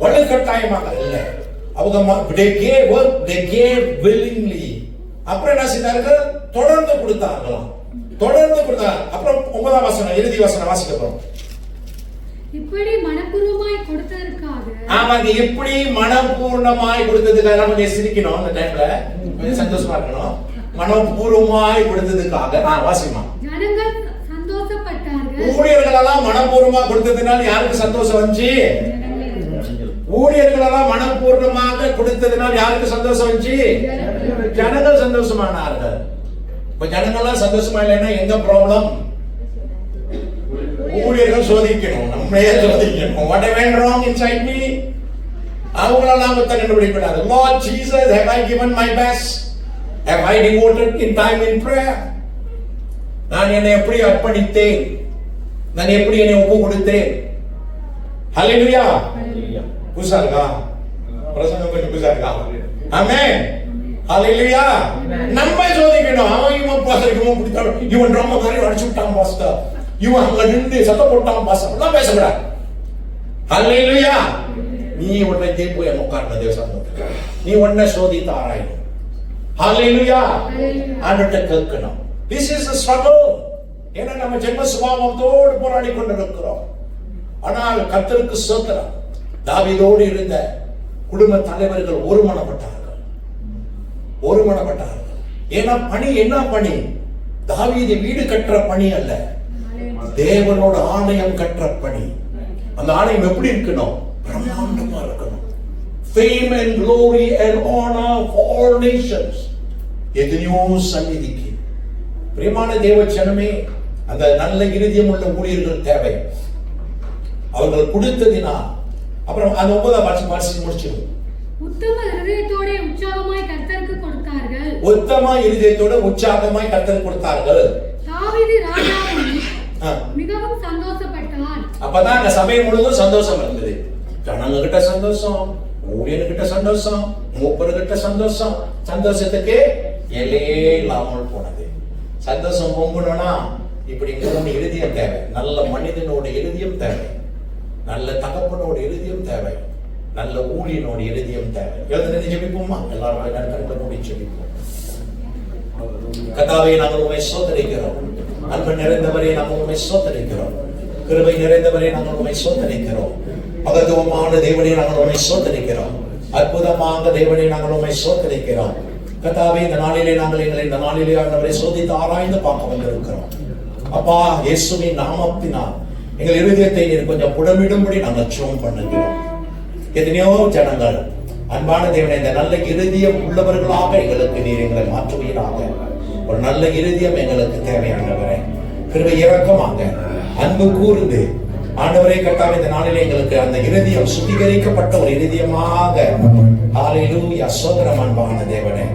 வலுக்கட்டாயமாக இல்லை, அவங்க they gave willingly. அப்புறம் என்ன செய்தார்கள்? தொடர்ந்து கொடுத்தார்களாம், தொடர்ந்து கொடுத்தாங்க. அப்புறம் 9ஆம் வசனம், இறுதி வசனம் வாசிக்க போறோம். இப்படி மனப்பூர்வமாய் கொடுத்ததற்காக, ஆமாங்க, இப்படி மனப்பூர்ணமாய் கொடுத்ததுக்காக நம்ம சிரிக்கணும். அந்த டைம்ல சந்தோஷமா இருக்கணும். மனப்பூர்வமாய் கொடுத்ததுக்காக வாசிமா. ஜனங்கள் சந்தோஷப்பட்டார்கள். ஊழியர்கள் எல்லாம் மனப்பூர்வமா கொடுத்ததுனால யாருக்கு சந்தோஷம் வந்துச்சு? ஊழியர்கள் எல்லாம் மனப்பூர்வமாக கொடுத்ததுனால யாருக்கு சந்தோஷம் வந்துச்சு? ஜனங்கள் சந்தோஷமானார்கள். இப்ப ஜனங்கள்லாம் சந்தோஷமா இல்லைன்னா எங்க ப்ராப்ளம்? ஊழியர்கள் சோதிக்கணும், நம்மளே சோதிக்கணும். What went wrong inside me? அவங்களெல்லாம் குத்த கண்டுபிடிக்கூடாது. Lord Jesus, have I given my best? Have I devoted in time in prayer? நான் என்னை எப்படி அர்ப்பணித்தேன்? நான் எப்படி என்னை ஒப்பு கொடுத்தேன்? ஹல்லேலூயா. புதுசா இருக்கா பிரசங்கம்? கொஞ்சம் புதுசா இருக்கா? ஆமென். ஹல்லேலூயா. நம்ம சோதிக்கணும். அவன் இவன் பாஸ்டர் பிடிச்சாலும், இவன் ட்ராமா மாதிரி அடிச்சு விட்டான் பாஸ்டர், இவன் அங்க நின்று சத்தம் போட்டான் பாஸ்டர், எல்லாம் பேசக்கூடாது. ஹல்லேலூயா. நீ உன்னை போய் உட்கார்ந்த தேவசமூகத்துல நீ உன்னை சோதித்து ஆராயணும். ஹல்லேலூயா. ஆண்டவர்ட்ட கேட்கணும். This is a struggle. ஏன்னா நம்ம ஜென்ம சுபாவத்தோடு போராடி கொண்டிருக்கிறோம். ஆனால் கர்த்தருக்கு ஸ்தோத்திரம், தாவீதோடு இருந்த குடும்ப தலைவர்கள் ஒருமனப்பட்டார்கள். ஏன்னா பணி என்ன பணி? தாவீது வீடு கட்டுற பணி அல்ல, தேவனோட ஆலயம் கட்டுற பணி. அந்த ஆலயம் எப்படி இருக்கணும்? பிரம்மாண்டமா இருக்கணும். Fame and glory and honor for all nations. எத்தனையோ சந்நிதிக்கு. பிரியமான தேவ ஜனமே, அந்த நல்ல இருதயம் உள்ள ஊழியர்கள் தேவை. அவர்கள் கொடுத்ததினால். அப்புறம் அந்த 9ஆம் வசனம் முடிச்சிடும். உத்தம இருதயத்தோட உற்சாகமாய் கர்த்தருக்கு கொடுத்தார்கள். உத்தம இருதயத்தோட உற்சாகமாய் கர்த்தருக்கு கொடுத்தார்கள். தாவீது ராஜாவும் மிகவும் சந்தோஷப்பட்டான். அப்பதான் அந்த சபை முழுவதும் சந்தோஷம் இருந்தது. ஜனங்க கிட்ட சந்தோஷம், ஊழியர்கிட்ட சந்தோஷம், மூப்பர்கிட்ட சந்தோஷம். சந்தோஷத்துக்கு எல்லையே இல்லாமல் போனது. சந்தோஷம் பொங்கணும்னா இப்படி 3 இருதயம் தேவை. நல்ல மனிதனோட இருதயம் தேவை, நல்ல தகப்பனோட இருதயம் தேவை, நல்ல ஊழியனோட இருதயம் தேவை. எழுந்து ஜெபிப்போமா? எல்லாரும் கண்களை மூடி ஜெபிப்போம். கர்த்தாவே, நாங்கள் உம்மை ஸ்தோத்திரிக்கிறோம். அன்பு நிறைந்தவரே, நாங்கள் உம்மை ஸ்தோத்திரிக்கிறோம். கிருபை நிறைந்தவரே, நாங்கள் உம்மை ஸ்தோத்திரிக்கிறோம். மகத்துவமான தேவனே, நாங்கள் உம்மை ஸ்தோத்திரிக்கிறோம். அற்புதமான தேவனே, நாங்கள் உம்மை ஸ்தோத்திரிக்கிறோம். கர்த்தாவே, இந்த நாளிலே நாங்கள் எங்களை இந்த நாளிலே ஆண்டவரை சோதித்து ஆராய்ந்து பார்க்க வந்திருக்கிறோம். அப்பா, இயேசுவின் நாமத்தினால் எங்கள் இருதயத்தை நீர் கொஞ்சம் புடமிடும்படி நாங்கள் ஜெபம் பண்ணுகிறோம். எத்தனையோ ஜனங்கள் அன்பான தேவனே, இந்த நல்ல இருதயம் உள்ளவர்களாக எங்களுக்கு நீர் எங்களை மாற்றுவீராக. ஒரு நல்ல இருதயம் எங்களுக்கு தேவையானவரே. கிருபை இரக்கமாக அன்பு கூர்ந்து ஆண்டவரே கர்த்தாவே, இந்த நாளிலே எங்களுக்கு அந்த இருதயம் சுத்திகரிக்கப்பட்ட ஒரு இருதயமாக. ஹல்லேலூயா. ஸ்தோத்திரம் அன்பான தேவனே.